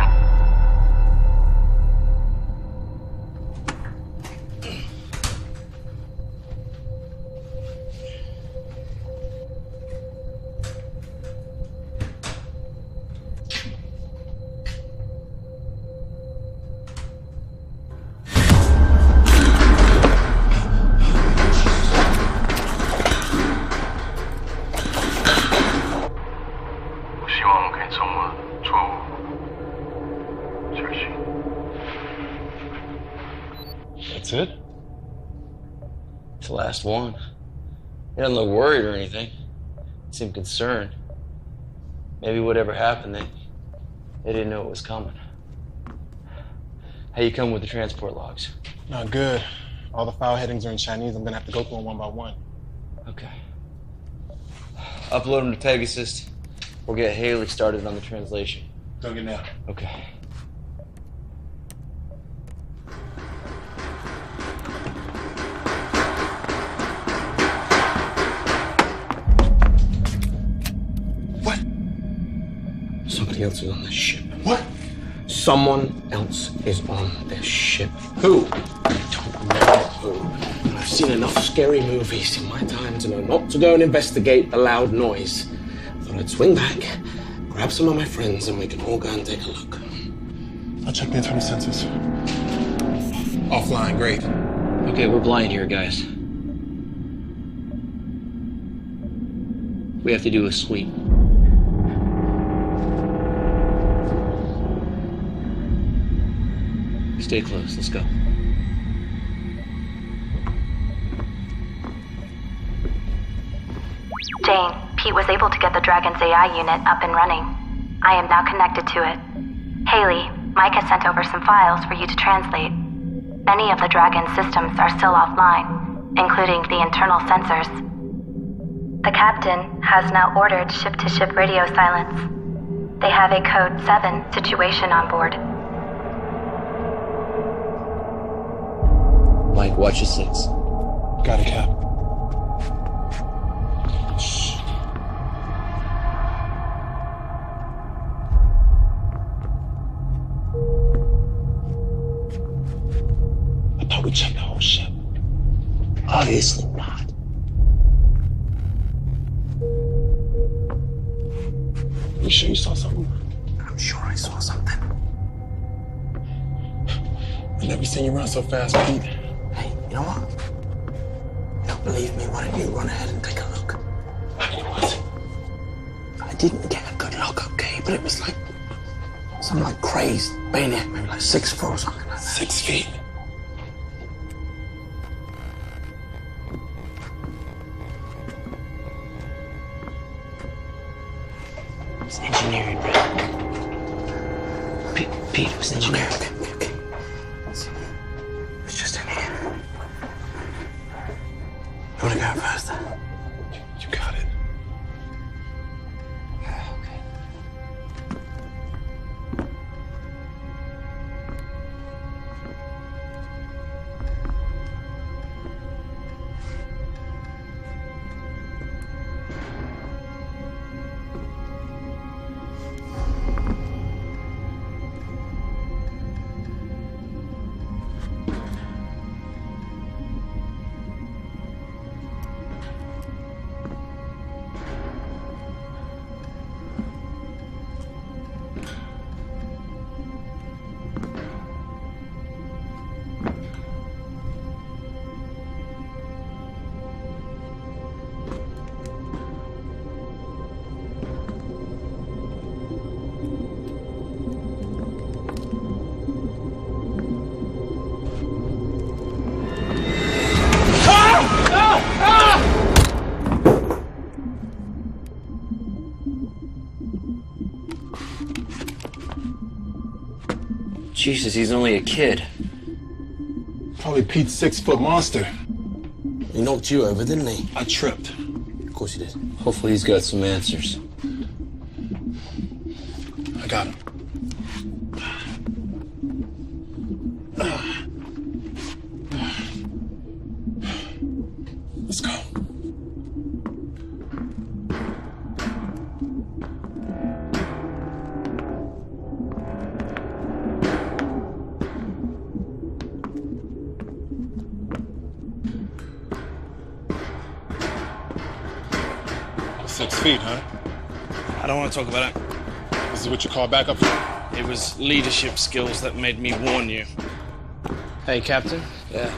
That's it? It's the last one. He doesn't look worried or anything. He seemed concerned. Maybe whatever happened, they didn't know it was coming. How you come with the transport logs? Not good. All the file headings are in Chinese. I'm gonna have to go through them one by one. Okay. Upload them to Pegasus. We'll get Haley started on the translation. Doing it now. Okay. Somebody else is on this ship. What? Someone else is on this ship. Who? I don't know who. And I've seen enough scary movies in my time to know not to go and investigate the loud noise. I thought I'd swing back, grab some of my friends, and we can all go and take a look. I'll check the internal sensors. Offline, great. Okay, we're blind here, guys. We have to do a sweep. Stay close, let's go. Jane, Pete was able to get the Dragon's AI unit up and running. I am now connected to it. Haley, Mike has sent over some files for you to translate. Many of the Dragon's systems are still offline, including the internal sensors. The captain has now ordered ship-to-ship radio silence. They have a Code 7 situation on board. Mike, watch your 6. Got it, Cap. Shh. I thought we checked the whole ship. Obviously not. You sure you saw something? I'm sure I saw something. I've never seen you run so fast, Pete. Hey, you know what? You don't believe me? Why don't you run ahead and take a look? What? I didn't get a good look, okay? But it was like some like crazed bayonet, maybe like 6 foot or something like that. 6 feet. It's engineering, right? Pete, it was engineering. Okay. It's just in here. You wanna go first? You got it. Okay. Jesus, he's only a kid. Probably Pete's 6-foot monster. He knocked you over, didn't he? I tripped. Of course he did. Hopefully he's got some answers. I got him. Let's go. Six feet, huh? I don't want to talk about it. This is what you call backup? It was leadership skills that made me warn you. Hey, Captain. Yeah.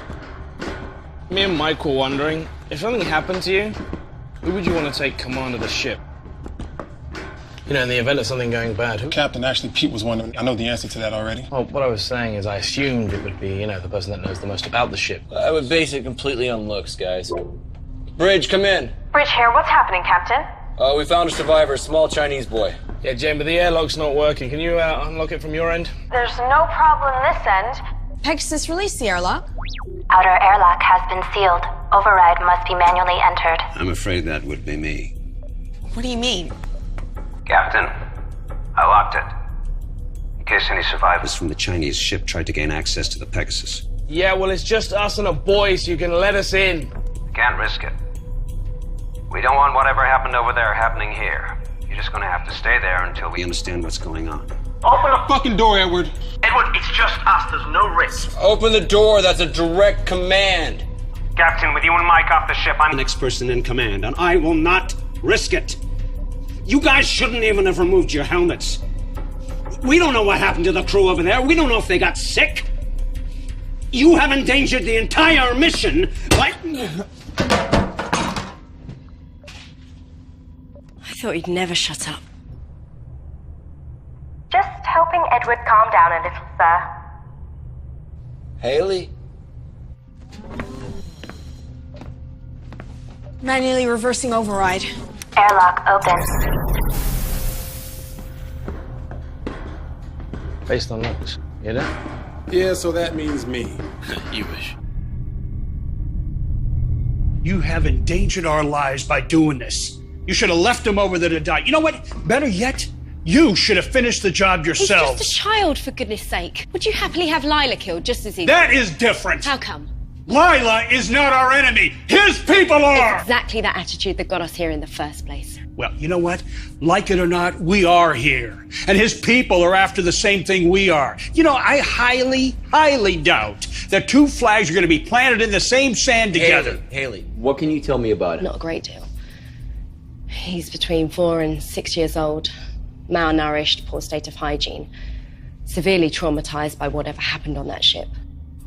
Me and Mike were wondering, if something happened to you, who would you want to take command of the ship? You know, in the event of something going bad, who? Captain, actually, Pete was wondering. I know the answer to that already. Well, what I was saying is I assumed it would be, you know, the person that knows the most about the ship. I would base it completely on looks, guys. Bridge, come in. Bridge here. What's happening, Captain? We found a survivor, a small Chinese boy. Yeah, Jane, but the airlock's not working. Can you unlock it from your end? There's no problem this end. Pegasus, release the airlock. Outer airlock has been sealed. Override must be manually entered. I'm afraid that would be me. What do you mean? Captain, I locked it. In case any survivors from the Chinese ship tried to gain access to the Pegasus. Yeah, well, it's just us and a boy, so you can let us in. Can't risk it. We don't want whatever happened over there happening here. You're just gonna have to stay there until we understand what's going on. Open the fucking door, Edward. Edward, it's just us. There's no risk. Open the door. That's a direct command. Captain, with you and Mike off the ship, I'm The next person in command, and I will not risk it. You guys shouldn't even have removed your helmets. We don't know what happened to the crew over there. We don't know if they got sick. You have endangered the entire mission by... I thought you'd never shut up. Just helping Edward calm down a little, sir. Haley? Manually reversing override. Airlock open. Based on looks, you know? Yeah, so that means me. You wish. You have endangered our lives by doing this. You should have left him over there to die. You know what? Better yet, you should have finished the job yourselves. He's just a child, for goodness sake. Would you happily have Lila killed just as he That is different. How come? Lila is not our enemy. His people are! It's exactly that attitude that got us here in the first place. Well, you know what? Like it or not, we are here. And his people are after the same thing we are. You know, I highly, highly doubt that two flags are going to be planted in the same sand together. Haley, what can you tell me about him? Not a great deal. He's between 4 and 6 years old, malnourished, poor state of hygiene, severely traumatized by whatever happened on that ship,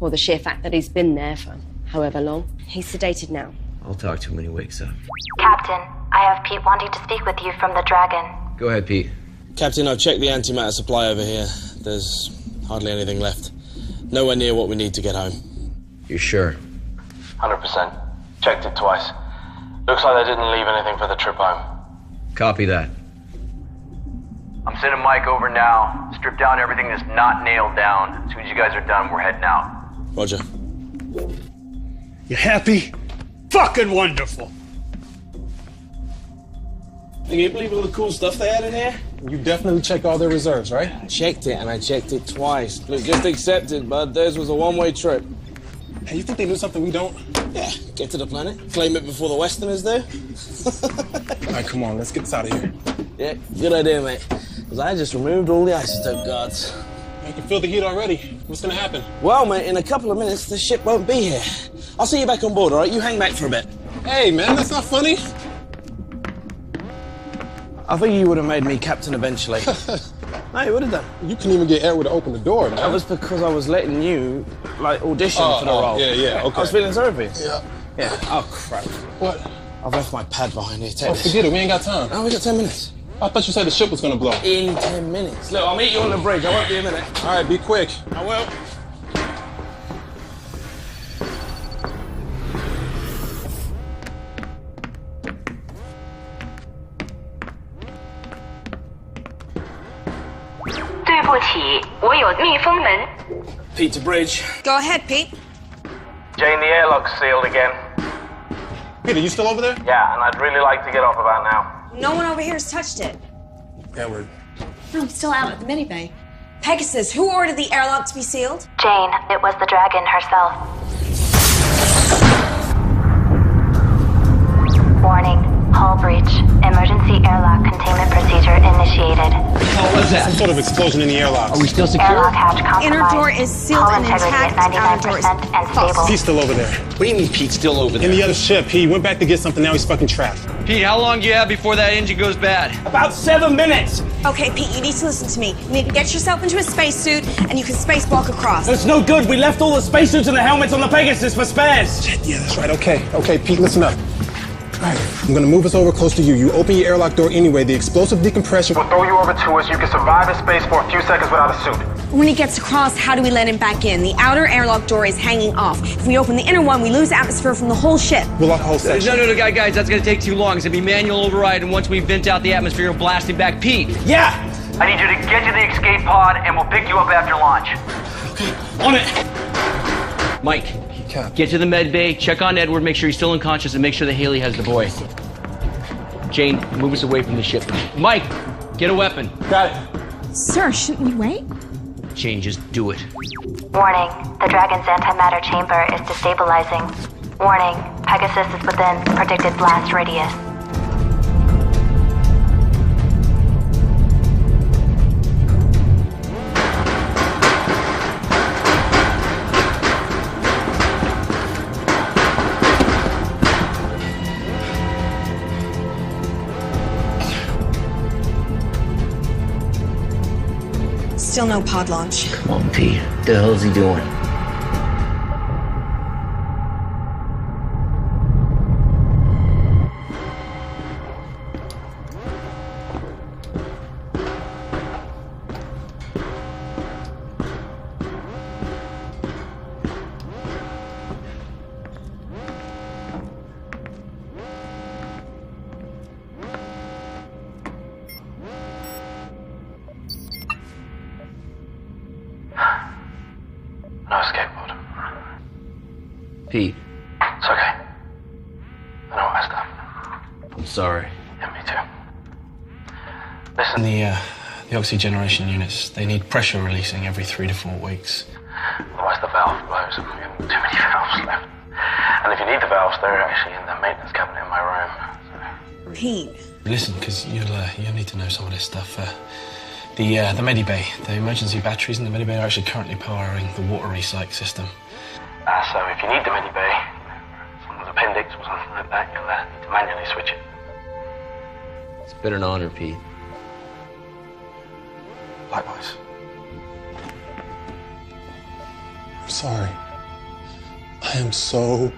or the sheer fact that he's been there for however long. He's sedated now. I'll talk to him when he wakes up. Captain, I have Pete wanting to speak with you from the Dragon. Go ahead, Pete. Captain, I've checked the antimatter supply over here. There's hardly anything left. Nowhere near what we need to get home. You're sure? 100%. Checked it twice. Looks like they didn't leave anything for the trip home. Copy that. I'm sending Mike over now. Strip down everything that's not nailed down. As soon as you guys are done, we're heading out. Roger. You happy? Fucking wonderful. Can you believe all the cool stuff they had in here? You definitely check all their reserves, right? I checked it, and I checked it twice. Look, just accept it, bud. Theirs was a one-way trip. Hey, you think they knew something we don't? Yeah, get to the planet, claim it before the Westerners do. All right, come on, let's get this out of here. Yeah, good idea, mate. Because I just removed all the isotope guards. I can feel the heat already. What's gonna happen? Well, mate, in a couple of minutes, the ship won't be here. I'll see you back on board, all right? You hang back for a bit. Hey, man, that's not funny. I think you would have made me captain eventually. No, you would have done. You couldn't even get Edward to open the door, man. That was because I was letting you, like, audition for the role. Yeah, okay. I was feeling sorry for you. Yeah. Yeah. Oh, crap. What? I've left my pad behind here. Take Oh, this. forget it. We ain't got time. Oh, we got 10 minutes. I thought you said the ship was gonna blow. In 10 minutes. Look, I'll meet you on the bridge. I won't be a minute. All right, be quick. I will. 附体，我有密封门。 Pete to bridge. Go ahead, Pete. Jane, the airlock's sealed again. Peter, you still over there? Yeah, and I'd really like to get off about now. No one over here has touched it. Edward. No, I'm still out at the mini-bay. Pegasus, who ordered the airlock to be sealed? Jane, it was the dragon herself. Warning, hull breach. Emergency airlock containment procedure initiated. What was that? Some sort of explosion in the airlock. Are we still secure? Airlock hatch compromised. Inner door is sealed Hull and integrity intact. at Outer door is 99% and stable. Pete's still over there. What do you mean Pete's still over there? In the other ship. He went back to get something, now he's fucking trapped. Pete, how long do you have before that engine goes bad? About 7 minutes. Okay, Pete, you need to listen to me. You need to get yourself into a spacesuit, and you can spacewalk across. That's no good. We left all the spacesuits and the helmets on the Pegasus for spares. Yeah, that's right. Okay, Pete, listen up. All right, I'm gonna move us over close to you. You open your airlock door anyway. The explosive decompression We'll throw you over to us. You can survive in space for a few seconds without a suit. When he gets across, how do we let him back in? The outer airlock door is hanging off. If we open the inner one, we lose atmosphere from the whole ship. We'll lock the whole section. No, guys, that's gonna take too long. It's gonna be manual override, and once we vent out the atmosphere, we'll blast him back. Pete! Yeah! I need you to get to the escape pod, and we'll pick you up after launch. On it! Mike, get to the med bay, check on Edward, make sure he's still unconscious, and make sure that Haley has the boy. Jane, move us away from the ship. Mike, get a weapon. Got it. Sir, shouldn't we wait? Jane, just do it. Warning, the Dragon's antimatter chamber is destabilizing. Warning, Pegasus is within predicted blast radius. Still no pod launch. Come on, Pete. What the hell is he doing? No escape pod. Pete, It's okay. I know what I messed up. I'm sorry. Yeah, me too. Listen, The oxygeneration units, they need pressure releasing every 3 to 4 weeks. otherwise the valve blows and we have too many valves left. And if you need the valves, they're actually in the maintenance cabinet in my room. Pete. Listen, because you'll need to know some of this stuff. The Medibay, the emergency batteries in the Medibay are actually currently powering the water recycle system. So if you need the Medibay, someone's appendix or something like that, you'll need to manually switch it. It's been an honor, Pete. Likewise. I'm sorry. I am so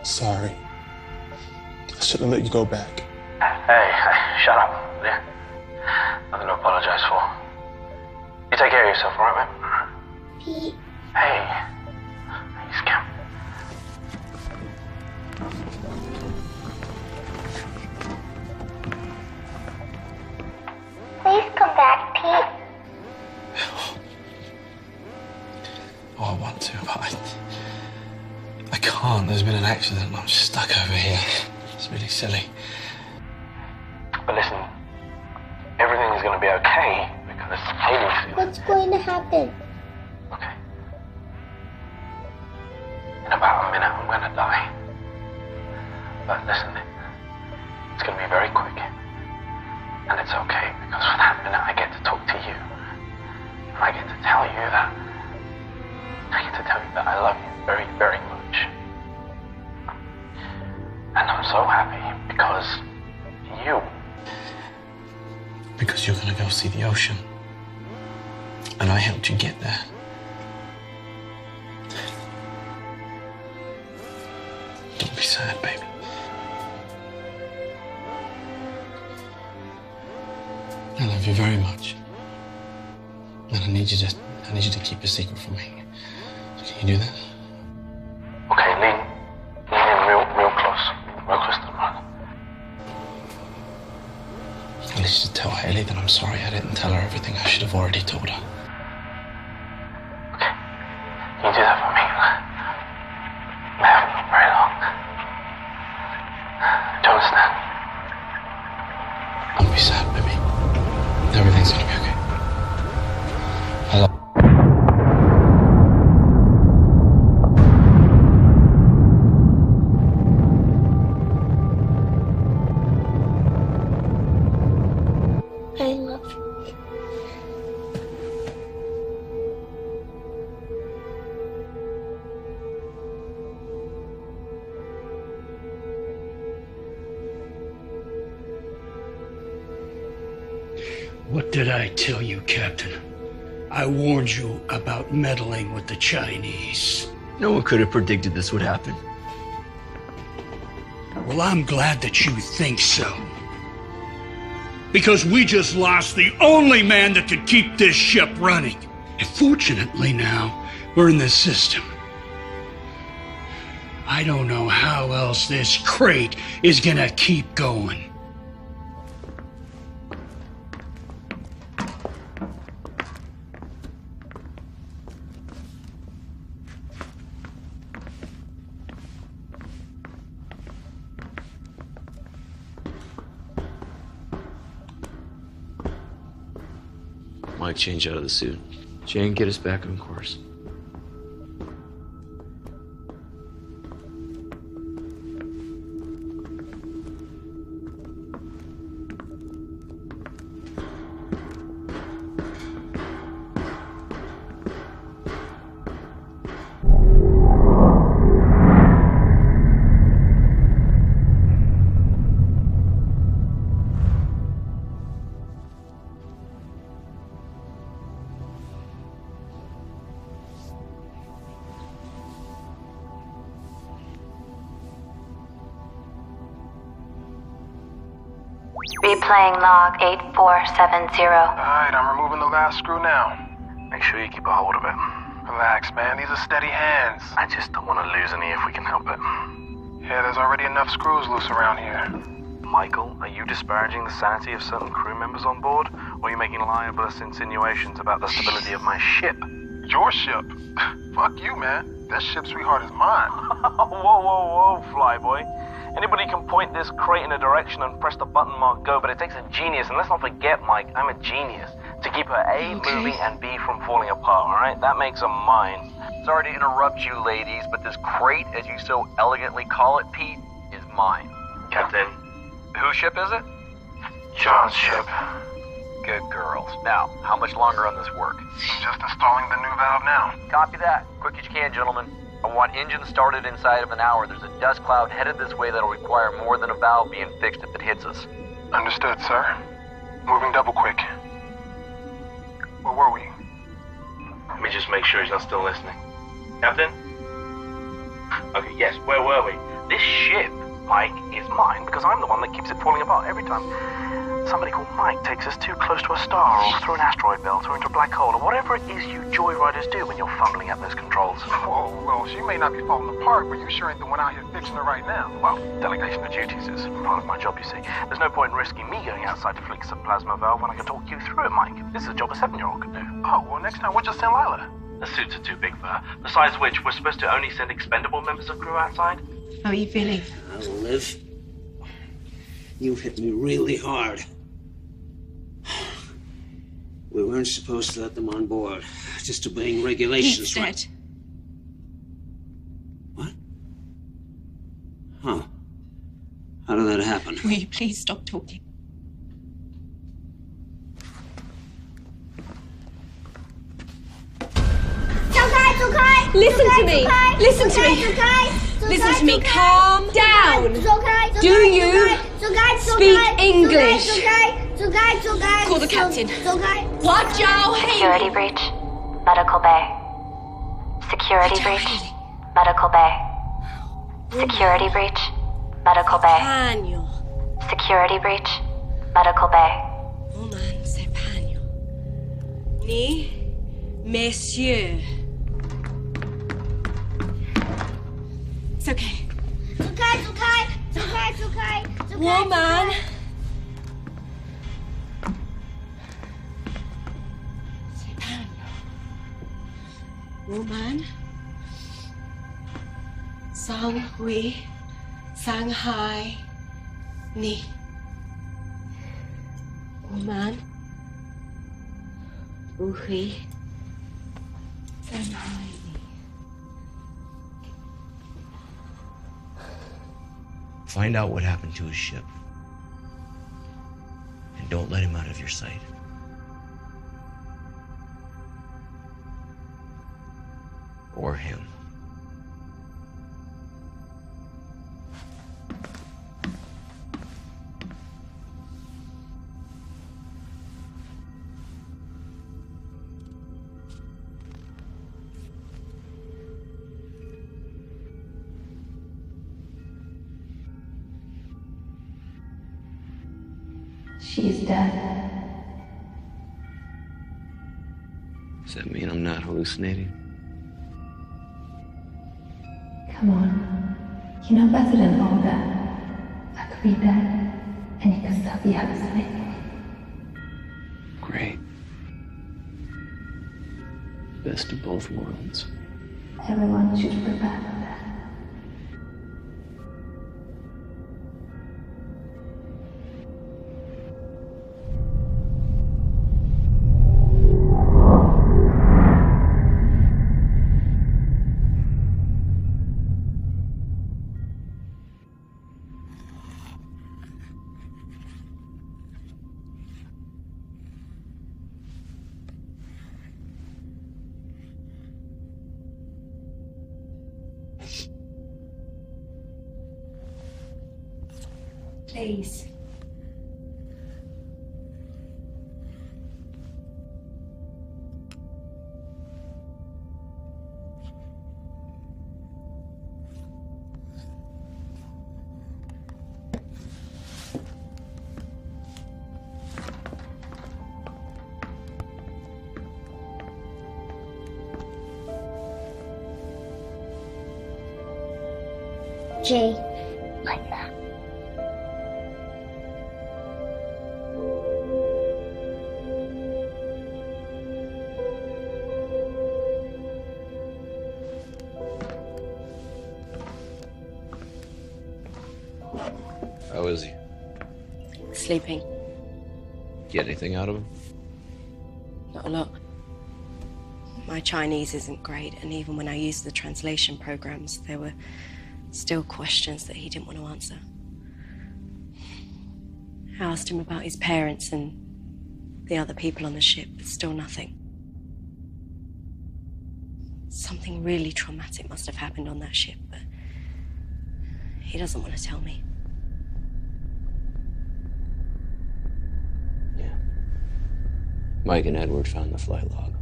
sorry. I shouldn't have let you go back. Hey, shut up, will you? Nothing to apologize for. You take care of yourself, all right, mate? Pete. Hey. You scamp. Please come back, Pete. Oh, I want to, but I can't. There's been an accident and I'm stuck over here. It's really silly. But listen, everything is going to be okay because Haley's... What's going to happen? Okay. In about a minute, I'm going to die. But listen, it's going to be very quick. And it's okay because for that minute, I get to talk to you. And I get to tell you that... I get to tell you that I love you very, very much. And I'm so happy because you... Because you're gonna go see the ocean. And I helped you get there. Don't be sad, baby. I love you very much. And I need you to keep a secret from me. So can you do that? Okay, lean in real close to the mic. At least just tell Haley that I'm sorry I didn't tell her everything I should have already told her. What did I tell you, Captain? I warned you about meddling with the Chinese. No one could have predicted this would happen. Well, I'm glad that you think so. Because we just lost the only man that could keep this ship running. And fortunately now, we're in this system. I don't know how else this crate is gonna keep going. Mike, change out of the suit. Jane, get us back on course. Replaying log 8470. Alright, I'm removing the last screw now. Make sure you keep a hold of it. Relax, man. These are steady hands. I just don't want to lose any if we can help it. Yeah, there's already enough screws loose around here. Michael, are you disparaging the sanity of certain crew members on board? Or are you making libelous insinuations about the stability of my ship? Your ship? Fuck you, man. This ship, sweetheart, is mine. Whoa, flyboy. Anybody can point this crate in a direction and press the button marked go, but it takes a genius, and let's not forget, Mike, I'm a genius, to keep her A moving and B from falling apart, alright? That makes her mine. Sorry to interrupt you, ladies, but this crate, as you so elegantly call it, Pete, is mine. Captain. Whose ship is it? John's ship. Good girls. Now, how much longer on this work? I'm just installing the new valve now. Copy that. Quick as you can, gentlemen. I want engines started inside of an hour. There's a dust cloud headed this way that'll require more than a valve being fixed if it hits us. Understood, sir. Moving double quick. Where were we? Let me just make sure he's not still listening. Captain? Okay, yes, where were we? This ship, Mike, is mine because I'm the one that keeps it falling apart every time somebody called Mike takes us too close to a star or through an asteroid belt or into a black hole or whatever it is you joyriders do when you're fumbling at those controls. Oh, well, she may not be falling apart, but you sure ain't the one out here fixing her right now. Well, delegation of duties is part of my job, you see. There's no point in risking me going outside to fix a plasma valve when I can talk you through it, Mike. This is a job a 7-year-old could do. Oh, well, next time we'll just send Lila. The suits are too big for her. Besides which, we're supposed to only send expendable members of crew outside. How are you feeling? Liv, you hit me really hard. We weren't supposed to let them on board. Just obeying regulations, He's right? dead. What? Huh. How did that happen? Will you please stop talking? Listen to me. Listen to me. Listen to me. Calm down. Do you speak English? Call the captain. Security breach. Medical bay. Security breach. Medical bay. Security breach. Medical bay. Security breach. Medical bay. Woman, c'est Pagno. Ni, messieurs. It's okay. Woman. C'est Pagno. Woman. Sang Hui. Shanghai. Ni. Woman. Hui. Shanghai. Find out what happened to his ship. And don't let him out of your sight. Or him. She's dead. Does that mean I'm not hallucinating? Come on. You know better than all that. I could be dead, and you could still be hallucinating. Great. Best of both worlds. Everyone should prepare for that. Please. Jay, like that. How is he? Sleeping. Get anything out of him? Not a lot. My Chinese isn't great, and even when I used the translation programs, there were still questions that he didn't want to answer. I asked him about his parents and the other people on the ship, but still nothing. Something really traumatic must have happened on that ship, but he doesn't want to tell me. Mike and Edward found the flight log.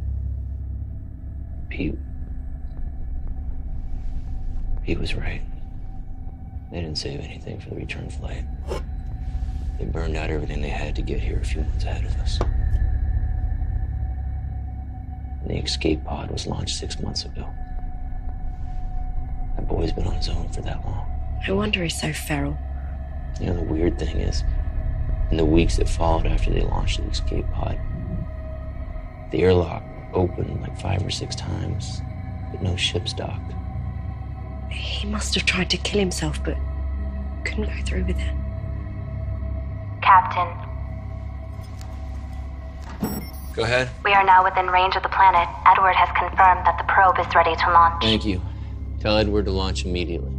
Pete was right. They didn't save anything for the return flight. They burned out everything they had to get here a few months ahead of us. And the escape pod was launched 6 months ago. That boy's been on his own for that long. No wonder he's so feral. You know, the weird thing is, in the weeks that followed after they launched the escape pod, the airlock opened like 5 or 6 times, but no ships docked. He must have tried to kill himself, but couldn't go through with it. Captain, Go ahead. we are now within range of the planet. Edward has confirmed that the probe is ready to launch. Thank you. Tell Edward to launch immediately.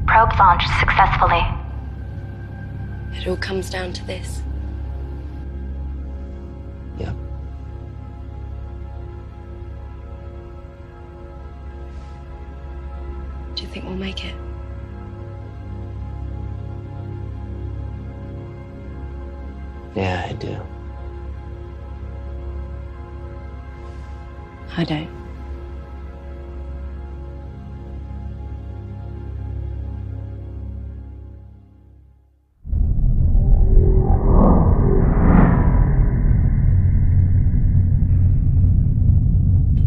Probe launched successfully. It all comes down to this. Yep. Do you think we'll make it? Yeah, I do. I don't.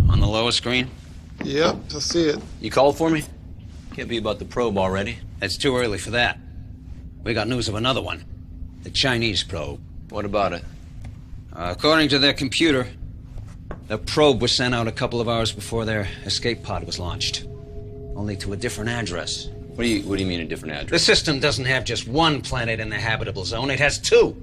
On the lower screen? Yep, I see it. You called for me? Can't be about the probe already. It's too early for that. We got news of another one. The Chinese probe. What about it? According to their computer, the probe was sent out a couple of hours before their escape pod was launched. Only to a different address. What do you mean a different address? The system doesn't have just one planet in the habitable zone, it has 2.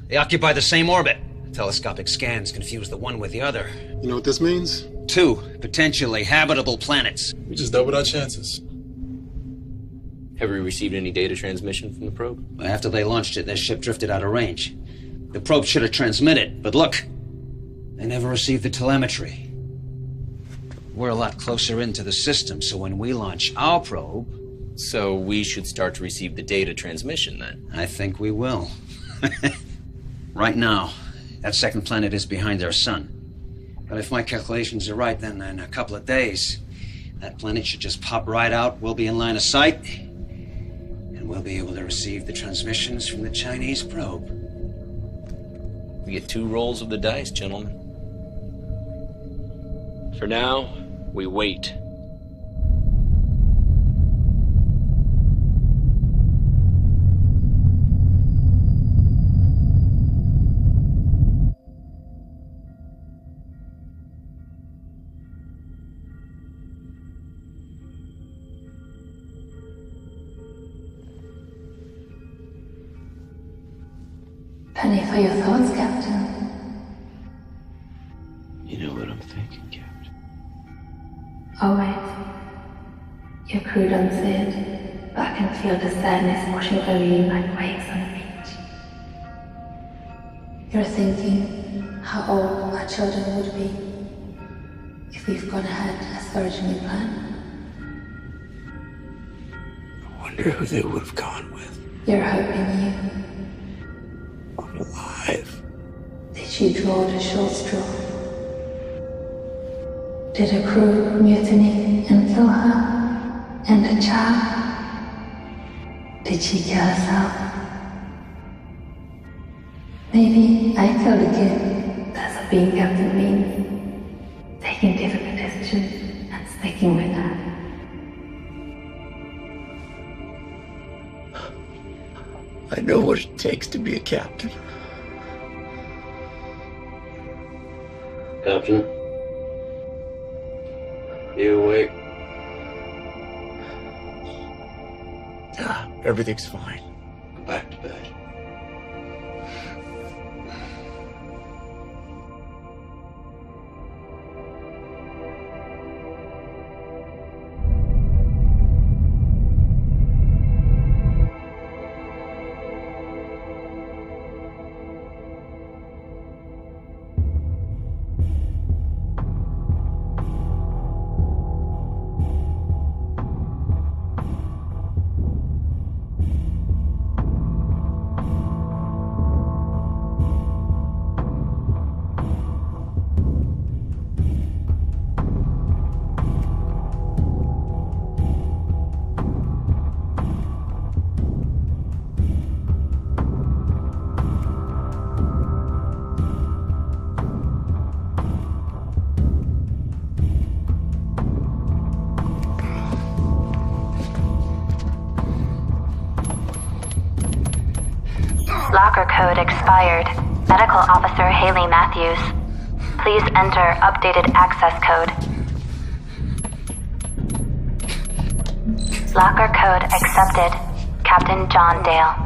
They occupy the same orbit. Telescopic scans confuse the one with the other. You know what this means? 2 potentially habitable planets. We just doubled our chances. Have we received any data transmission from the probe? After they launched it, their ship drifted out of range. The probe should have transmitted, but look, they never received the telemetry. We're a lot closer into the system, so when we launch our probe... So we should start to receive the data transmission then? I think we will. Right now, that second planet is behind their sun. But if my calculations are right, then in a couple of days, That planet should just pop right out. We'll be in line of sight. And we'll be able to receive the transmissions from the Chinese probe. We get 2 rolls of the dice, gentlemen. For now, we wait. Penny for your thoughts, Captain. You know what I'm thinking, Captain. Always. Your crew done said, but I can feel the sadness washing over you like waves on the beach. You're thinking how old our children would be if we've gone ahead as originally planned. I wonder who they would have gone with. You're hoping you. Alive. Did she draw the short straw? Did her crew mutiny and kill her and her child? Did she kill herself? Maybe I killed a kid. That's what being captain means. Taking difficult decisions and sticking with that. I know what it takes to be a captain. Captain? You awake? Everything's fine. Go back to bed. Locker code expired. Medical Officer Haley Matthews. Please enter updated access code. Locker code accepted. Captain John Dale.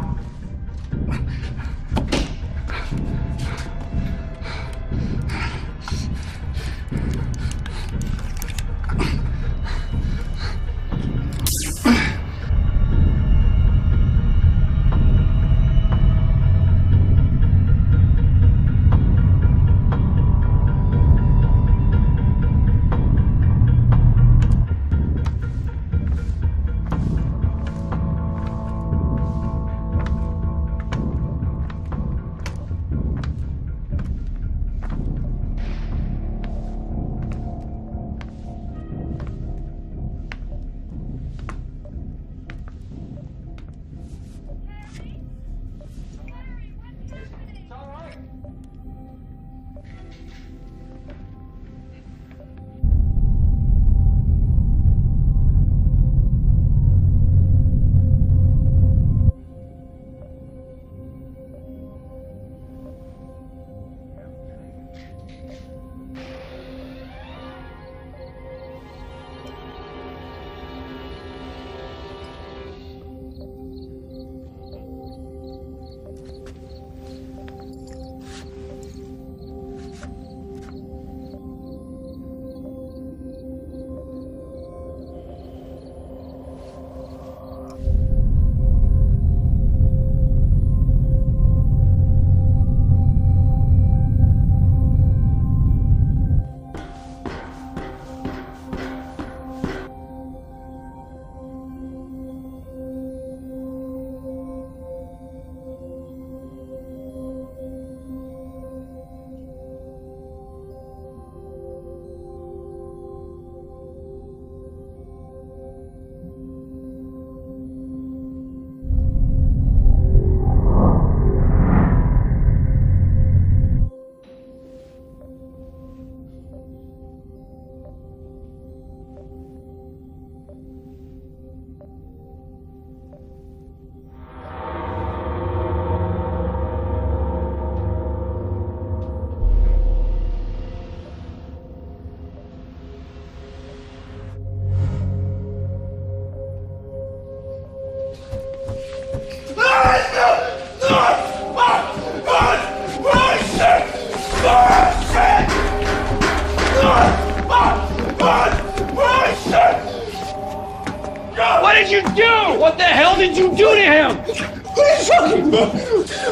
What the hell did you do to him? What are you talking about?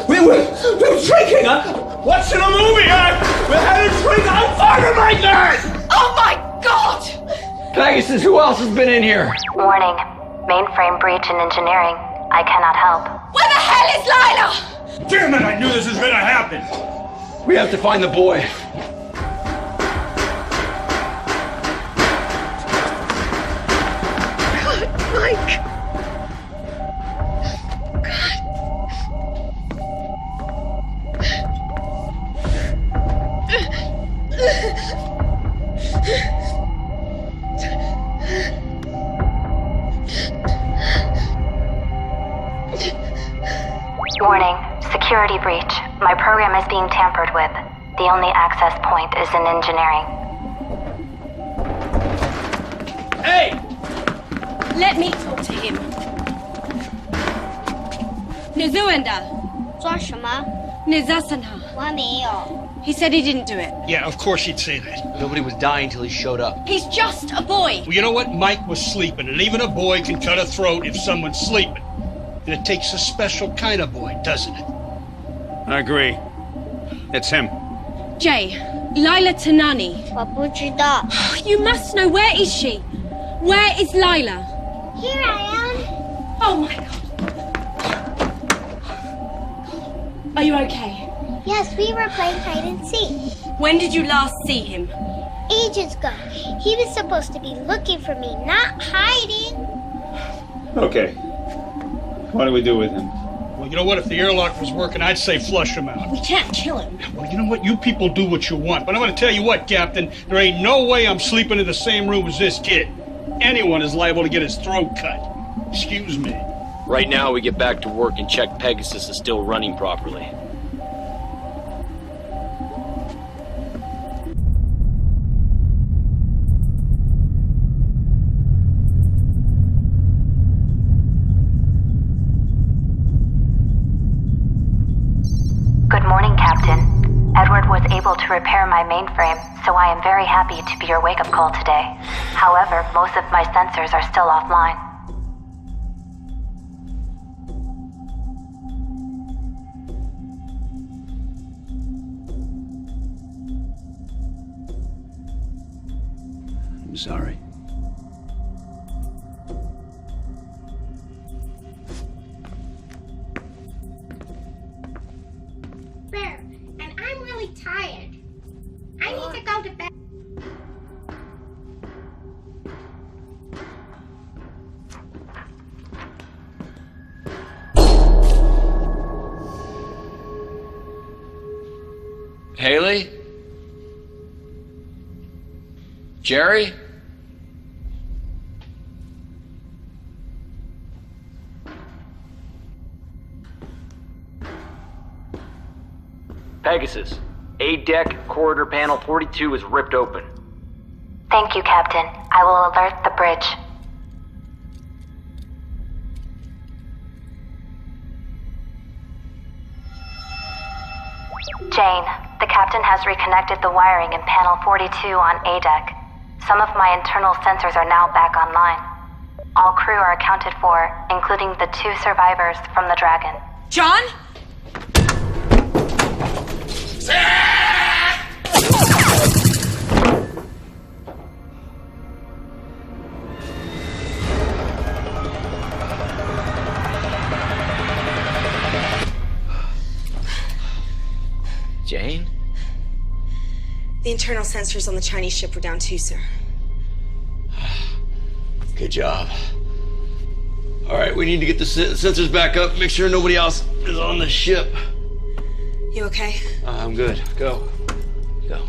We were drinking, huh? Watching a movie, huh? We had a drink. I'm fighting my dad! Oh my God! Pegasus, who else has been in here? Warning. Mainframe breach in engineering. I cannot help. Where the hell is Lila? Damn it, I knew this was gonna happen. We have to find the boy. Mike. Warning. Security breach. My program is being tampered with. The only access point is in engineering. Hey! Let me talk to him. Nizuenda. 抓什么？ Nizasana. 我还没有。 He said he didn't do it. Yeah, of course he'd say that. Nobody was dying till he showed up. He's just a boy. Well, you know what? Mike was sleeping, and even a boy can cut a throat if someone's sleeping. And it takes a special kind of boy, doesn't it? I agree. It's him. Jay, Lila Tanani. 我不知道。 You must know. Where is she? Where is Lila? Here I am. Oh my God. Are you okay? Yes, we were playing hide and seek. When did you last see him? Ages ago. He was supposed to be looking for me, not hiding. Okay. What do we do with him? Well, you know what? If the airlock was working, I'd say flush him out. We can't kill him. Well, you know what? You people do what you want. But I'm going to tell you what, Captain. There ain't no way I'm sleeping in the same room as this kid. Anyone is liable to get his throat cut. Excuse me. Right now, we get back to work and check Pegasus is still running properly. Good morning, Captain. Edward was able to repair my mainframe, so I am very happy to be your wake-up call today. However, most of my sensors are still offline. I'm sorry. Bear, and I'm really tired. I need to go to bed. Haley? Jerry? Pegasus, A-deck corridor panel 42 is ripped open. Thank you, Captain. I will alert the bridge. Jane, the captain has reconnected the wiring in panel 42 on A-deck. Some of my internal sensors are now back online. All crew are accounted for, including the 2 survivors from the Dragon. John? Jane? The internal sensors on the Chinese ship were down too, sir. Good job. All right, we need to get the sensors back up, make sure nobody else is on the ship. You okay? I'm good. Go. Go.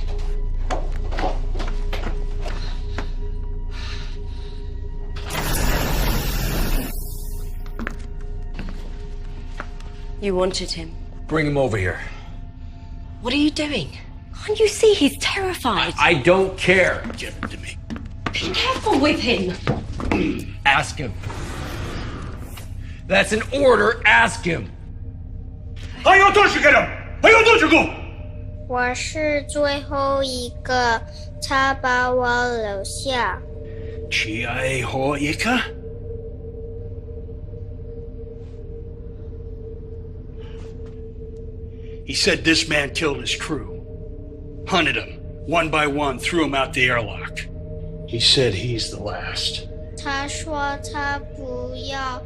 You wanted him. Bring him over here. What are you doing? Can't you see he's terrified? I don't care. Give him to me. Be careful with him. Ask him. That's an order. Ask him. 还有多少个人？还有多少个？我是最后一个，他把我留下。最后一个？ He said this man killed his crew. Hunted them, one by one, threw them out the airlock. He said he's the last. 他说他不要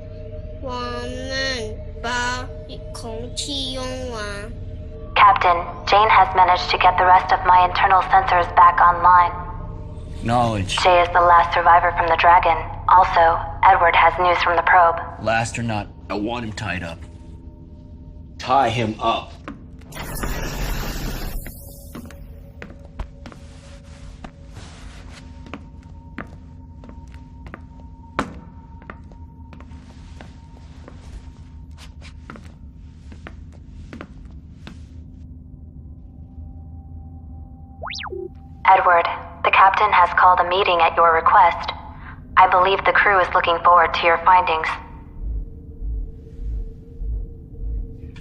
我们把空气用完。 Captain, Jane has managed to get the rest of my internal sensors back online. Knowledge. Jay is the last survivor from the Dragon. Also, Edward has news from the probe. Last or not, I want him tied up. Tie him up. Edward, the captain has called a meeting at your request. I believe the crew is looking forward to your findings.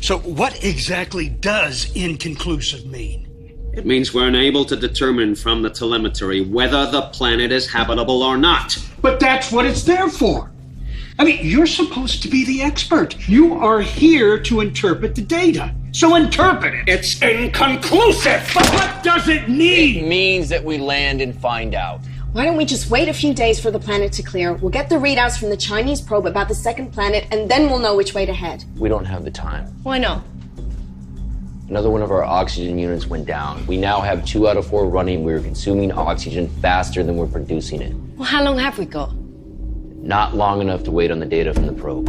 So what exactly does inconclusive mean? It means we're unable to determine from the telemetry whether the planet is habitable or not. But that's what it's there for. I mean, you're supposed to be the expert. You are here to interpret the data. So interpret it. It's inconclusive. But what does it mean? It means that we land and find out. Why don't we just wait a few days for the planet to clear? We'll get the readouts from the Chinese probe about the second planet, and then we'll know which way to head. We don't have the time. Why not? Another one of our oxygen units went down. We now have 2 out of 4 running. We're consuming oxygen faster than we're producing it. Well, how long have we got? Not long enough to wait on the data from the probe.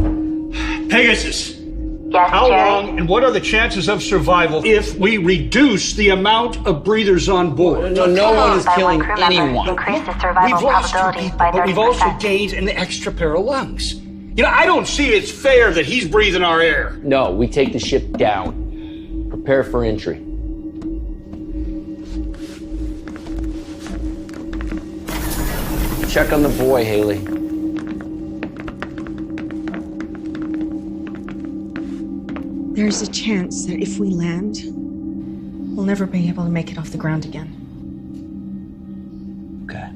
Pegasus. Yes, How Jerry? long and what are the chances of survival if we reduce the amount of breathers on board? No one is killing anyone. Increase the survival We've lost 2 probability people, by but we've also 30%. gained an extra pair of lungs. You know, I don't see it's fair that he's breathing our air. No, we take the ship down. Prepare for entry. Check on the boy, Haley. There's a chance that if we land, we'll never be able to make it off the ground again. Okay.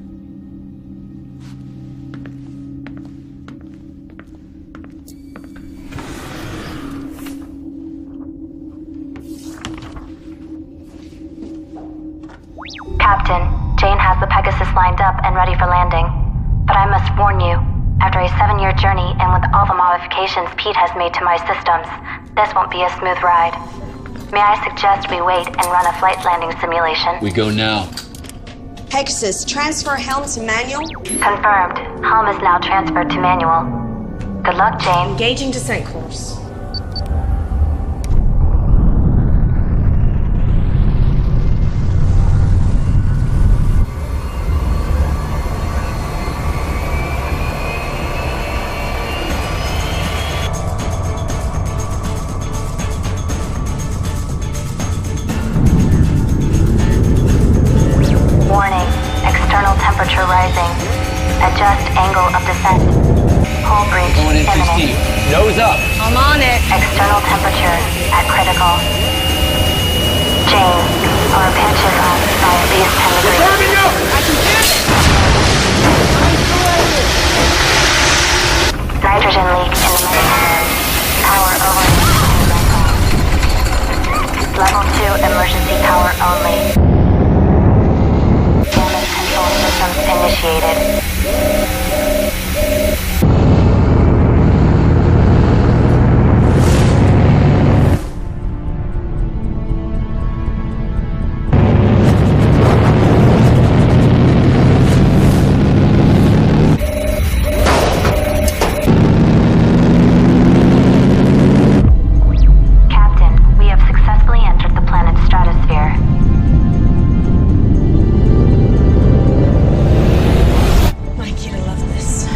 Captain, Jane has the Pegasus lined up and ready for landing. But I must warn you, after a 7-year journey and with all the modifications Pete has made to my systems, this won't be a smooth ride. May I suggest we wait and run a flight landing simulation? We go now. Pegasus, transfer helm to manual. Confirmed. Helm is now transferred to manual. Good luck, Jane. Engaging descent course. Warning. External temperature rising. Adjust angle of descent. Hull breach Going in too imminent. steep. Nose up. I'm on it. External temperature at critical. Jane, our pitch is up by at least 10 degrees. Warming up! I can hear it. Nitrogen leak in the main. Power over. Level 2 emergency power only. Damage control systems initiated. Captain, we have successfully entered the planet's stratosphere. Mike, you'd love this.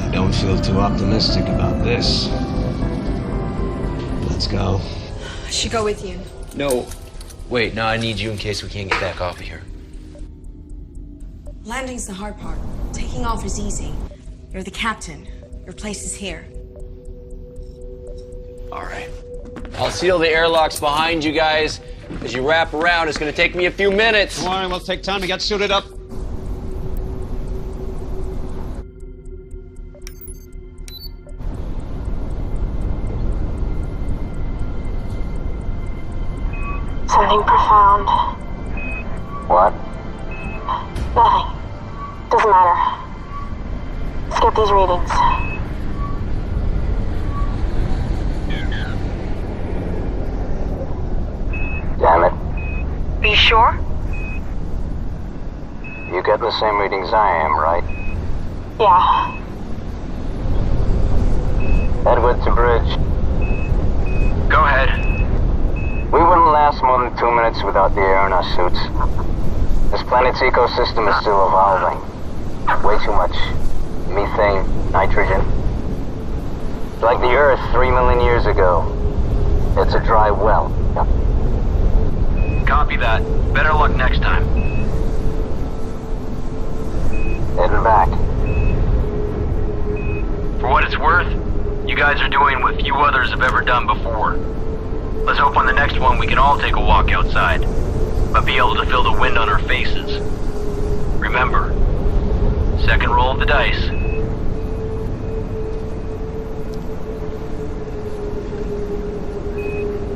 I don't feel too optimistic about this. Let's go. I should go with you. No. Wait, no, I need you in case we can't get back off of here. Landing's the hard part. Taking off is easy. You're the captain. Your place is here. All right. I'll seal the airlocks behind you guys. As you wrap around, it's gonna take me a few minutes. Don't worry, we'll take time to get suited up. Something profound. What? Nothing. Doesn't matter. Skip these readings. Damn it. Are you sure? You get the same readings I am, right? Yeah. Edward to bridge. Go ahead. We wouldn't last more than 2 minutes without the air in our suits. This planet's ecosystem is still evolving. Way too much methane, nitrogen. Like the Earth 3 million years ago. It's a dry well. Copy that. Better luck next time. Heading back. For what it's worth, you guys are doing what few others have ever done before. Let's hope on the next one we can all take a walk outside, but be able to feel the wind on our faces. Remember, second roll of the dice.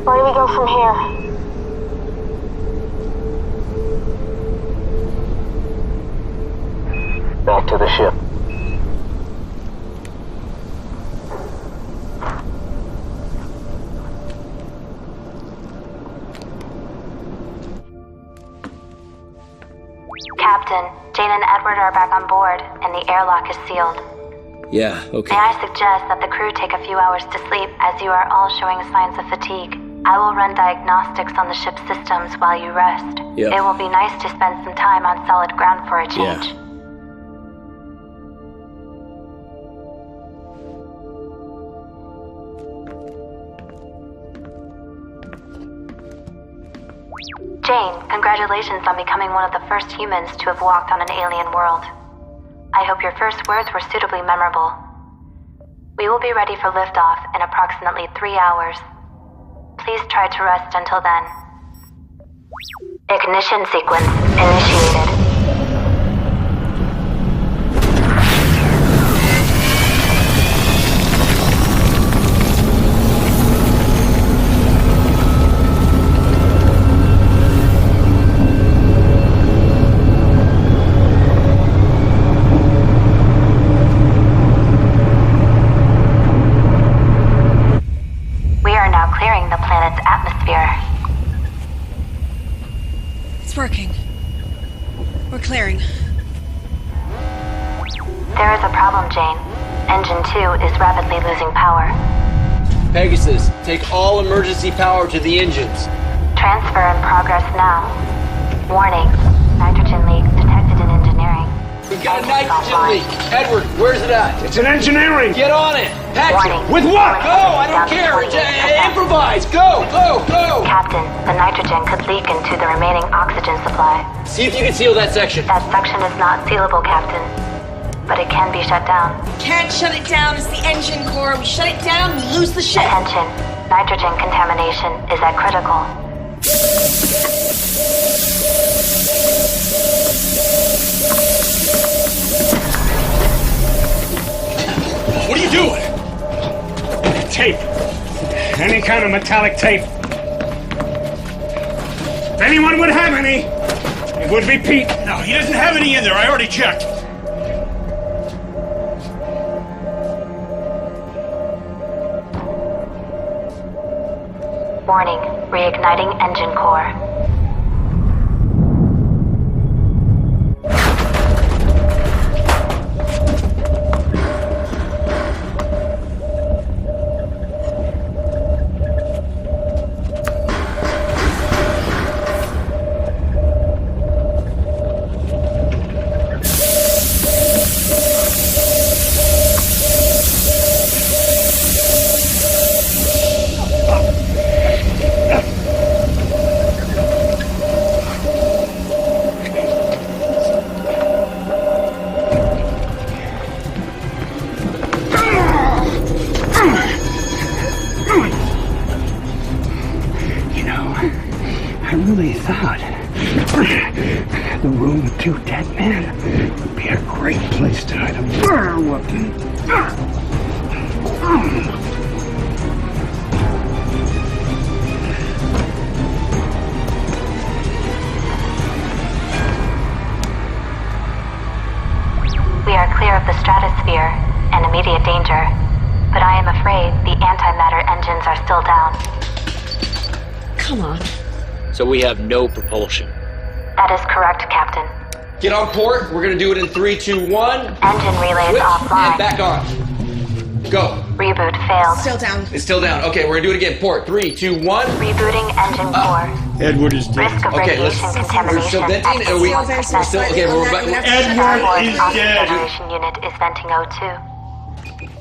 Where do we go from here? Back to the ship. Captain, Jane and Edward are back on board, and the airlock is sealed. Yeah, okay. May I suggest that the crew take a few hours to sleep, as you are all showing signs of fatigue. I will run diagnostics on the ship's systems while you rest. Yep. It will be nice to spend some time on solid ground for a change. Yeah. Jane, congratulations on becoming one of the first humans to have walked on an alien world. I hope your first words were suitably memorable. We will be ready for liftoff in approximately 3 hours. Please try to rest until then. Ignition sequence initiated. Clearing the planet's atmosphere. It's working. We're clearing. There is a problem, Jane. Engine 2 is rapidly losing power. Pegasus, take all emergency power to the engines. Transfer in progress now. Warning, nitrogen leak detected in engineering. We got a nitrogen leak. Edward, where's it at? It's in engineering. Get on it. Warning. With what? Go, I don't care. Improvise. Go, go, go. Captain, the nitrogen could leak into the remaining oxygen supply. See if you can seal that section. That section is not sealable, Captain. But it can be shut down. Can't shut it down. It's the engine core. We shut it down, we lose the ship. Attention. Nitrogen contamination is at critical. What are you doing? Tape. Any kind of metallic tape. If anyone would have any, it would be Pete. No, he doesn't have any in there. I already checked. Warning, reigniting engine core. really thought the room with 2 dead men would be a great place to hide a murder weapon. We are clear of the stratosphere and immediate danger, but I am afraid the antimatter engines are still down. Come on. So we have no propulsion. That is correct, Captain. Get on port. We're gonna do it in 3, 2, 1. Engine relays Switch offline. and back on. Go. Reboot failed. Still down. It's still down. Okay, we're gonna do it again. Port. 3, 2, 1. Rebooting engine core. Edward is dead. Risk of Okay, radiation we're contamination still venting, at and we're 81%. still okay. We're back. Edward is dead. Oxygenation unit is venting O2.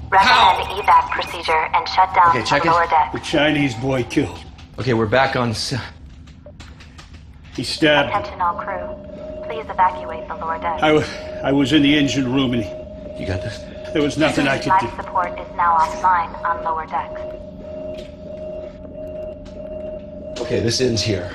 Recommend evac procedure and shut down Okay, check the it. lower deck. The Chinese boy killed. Okay, we're back on. He stabbed. Attention all crew. Please evacuate the lower deck. I was in the engine room and You got this? there was nothing I could do. Life support is now offline on lower decks. Okay, this ends here.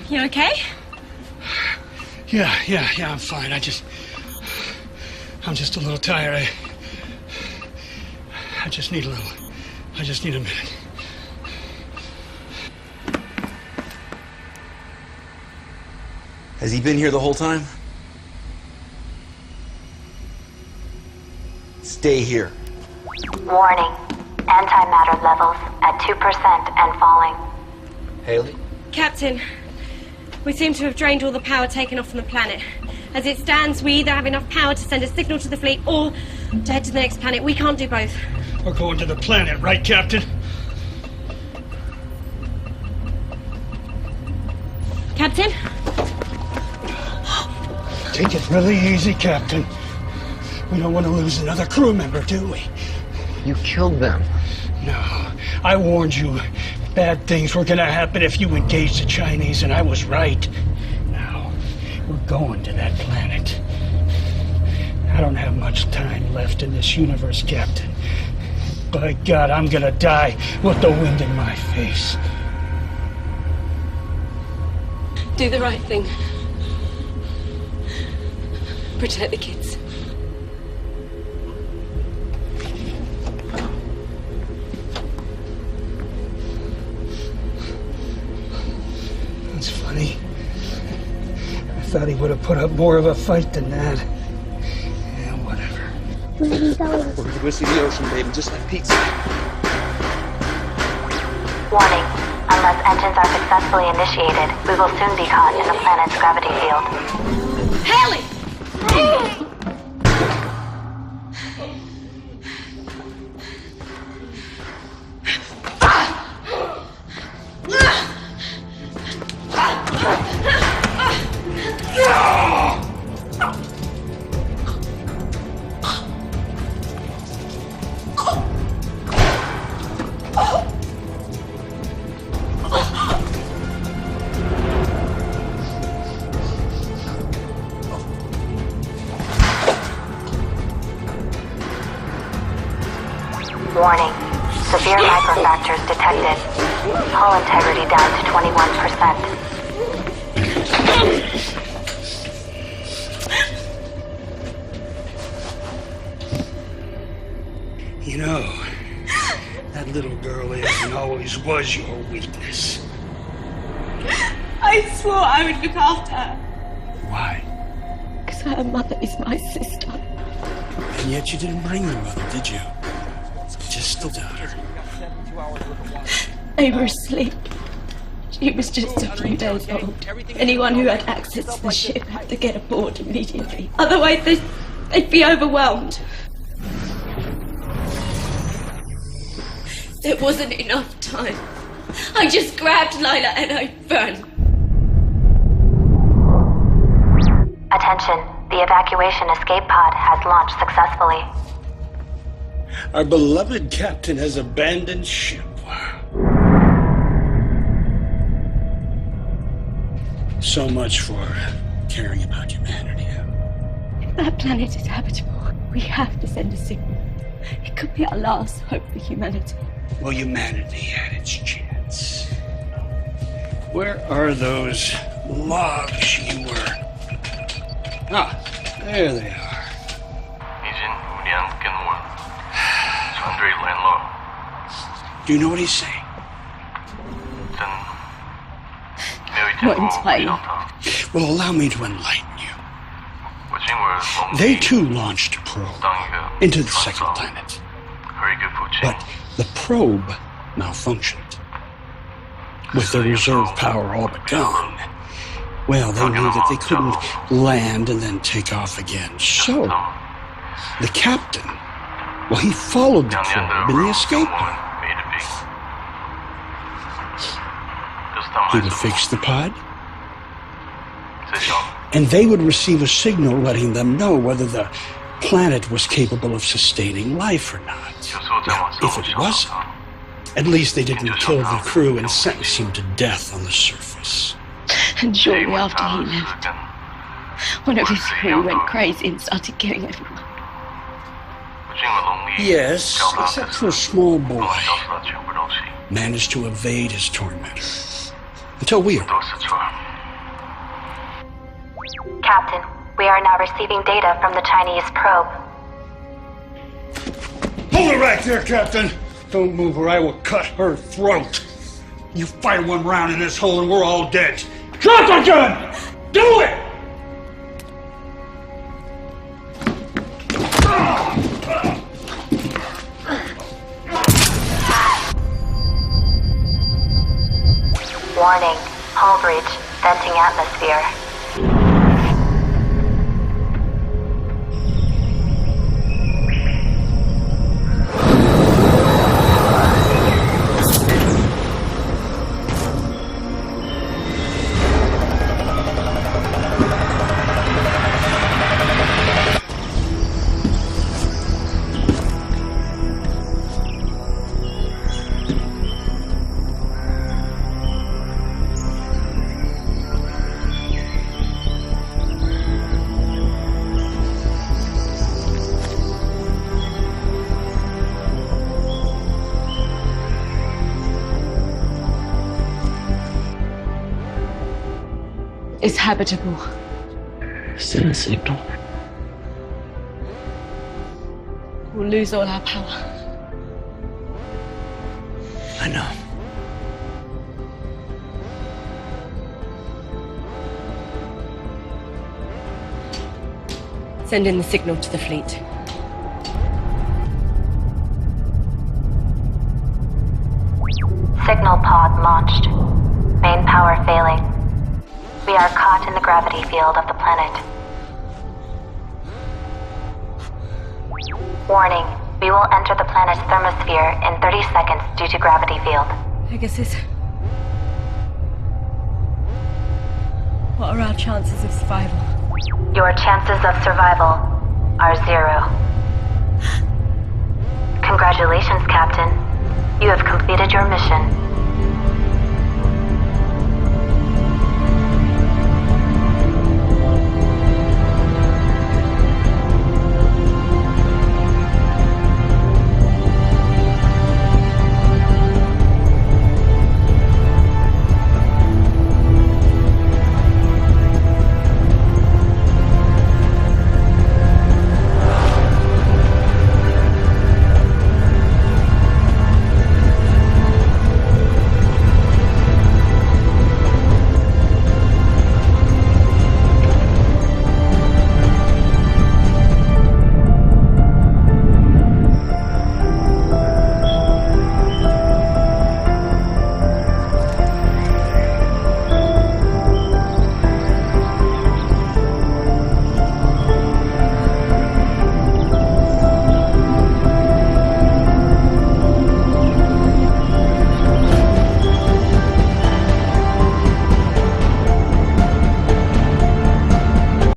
You okay? Yeah, I'm fine. I'm just a little tired. I just need a minute. Has he been here the whole time? Stay here. Warning. Antimatter levels at 2% and falling. Haley? Captain, we seem to have drained all the power taken off from the planet. As it stands, we either have enough power to send a signal to the fleet or to head to the next planet. We can't do both. We're going to the planet, right, Captain? Captain? Take it really easy, Captain. We don't want to lose another crew member, do we? You killed them. No, I warned you. Bad things were gonna happen if you engaged the Chinese, and I was right. Now, we're going to that planet. I don't have much time left in this universe, Captain. By God, I'm gonna die with the wind in my face. Do the right thing. Protect the kids. It's funny. I thought he would have put up more of a fight than that. Yeah, whatever. Where are we going? We're gonna go see the ocean, baby, just like Pete said. Warning. Unless engines are successfully initiated, we will soon be caught in the planet's gravity field. Haley! Warning. Severe microfractures detected. Hull integrity down to 21%. You know, that little girl is and always was your weakness. I swore I would look after her. Why? Because her mother is my sister. And yet you didn't bring your mother, did you? Just the daughter. They were asleep. She was just a few days old. Anyone who had access to the ship had to get aboard immediately. Otherwise, they'd be overwhelmed. There wasn't enough time. I just grabbed Lila and I ran. Attention. The evacuation escape pod has launched successfully. Our beloved captain has abandoned ship. So much for caring about humanity. If that planet is habitable, we have to send a signal. It could be our last hope for humanity. Well, humanity had its chance. Where are those logs you were? Ah, there they are. Do you know what he's saying? Not entirely. Well, allow me to enlighten you. They too launched a probe into the second planet. But the probe malfunctioned. With their reserve power all but gone, well, they knew that they couldn't land and then take off again. So, the captain, well, he followed the probe in the escape pod. He would fix the pod, and they would receive a signal letting them know whether the planet was capable of sustaining life or not. Now, if it wasn't, at least they didn't kill the crew and sentence them to death on the surface. And shortly after he left, one of his crew went crazy and started killing everyone. Yes, except for a small boy. Managed to evade his tormentor. Until we arrived. Captain, we are now receiving data from the Chinese probe. Hold it right there, Captain! Don't move or I will cut her throat. You fire one round in this hole and we're all dead. Drop the gun! Do it! Warning, hull breach, venting atmosphere. It's habitable. Send a signal. We'll lose all our power. I know. Send in the signal to the fleet. Signal pod launched. Main power failing. We are caught in the gravity field of the planet. Warning, we will enter the planet's thermosphere in 30 seconds due to gravity field. Pegasus. What are our chances of survival? Your chances of survival are 0. Congratulations, Captain. You have completed your mission.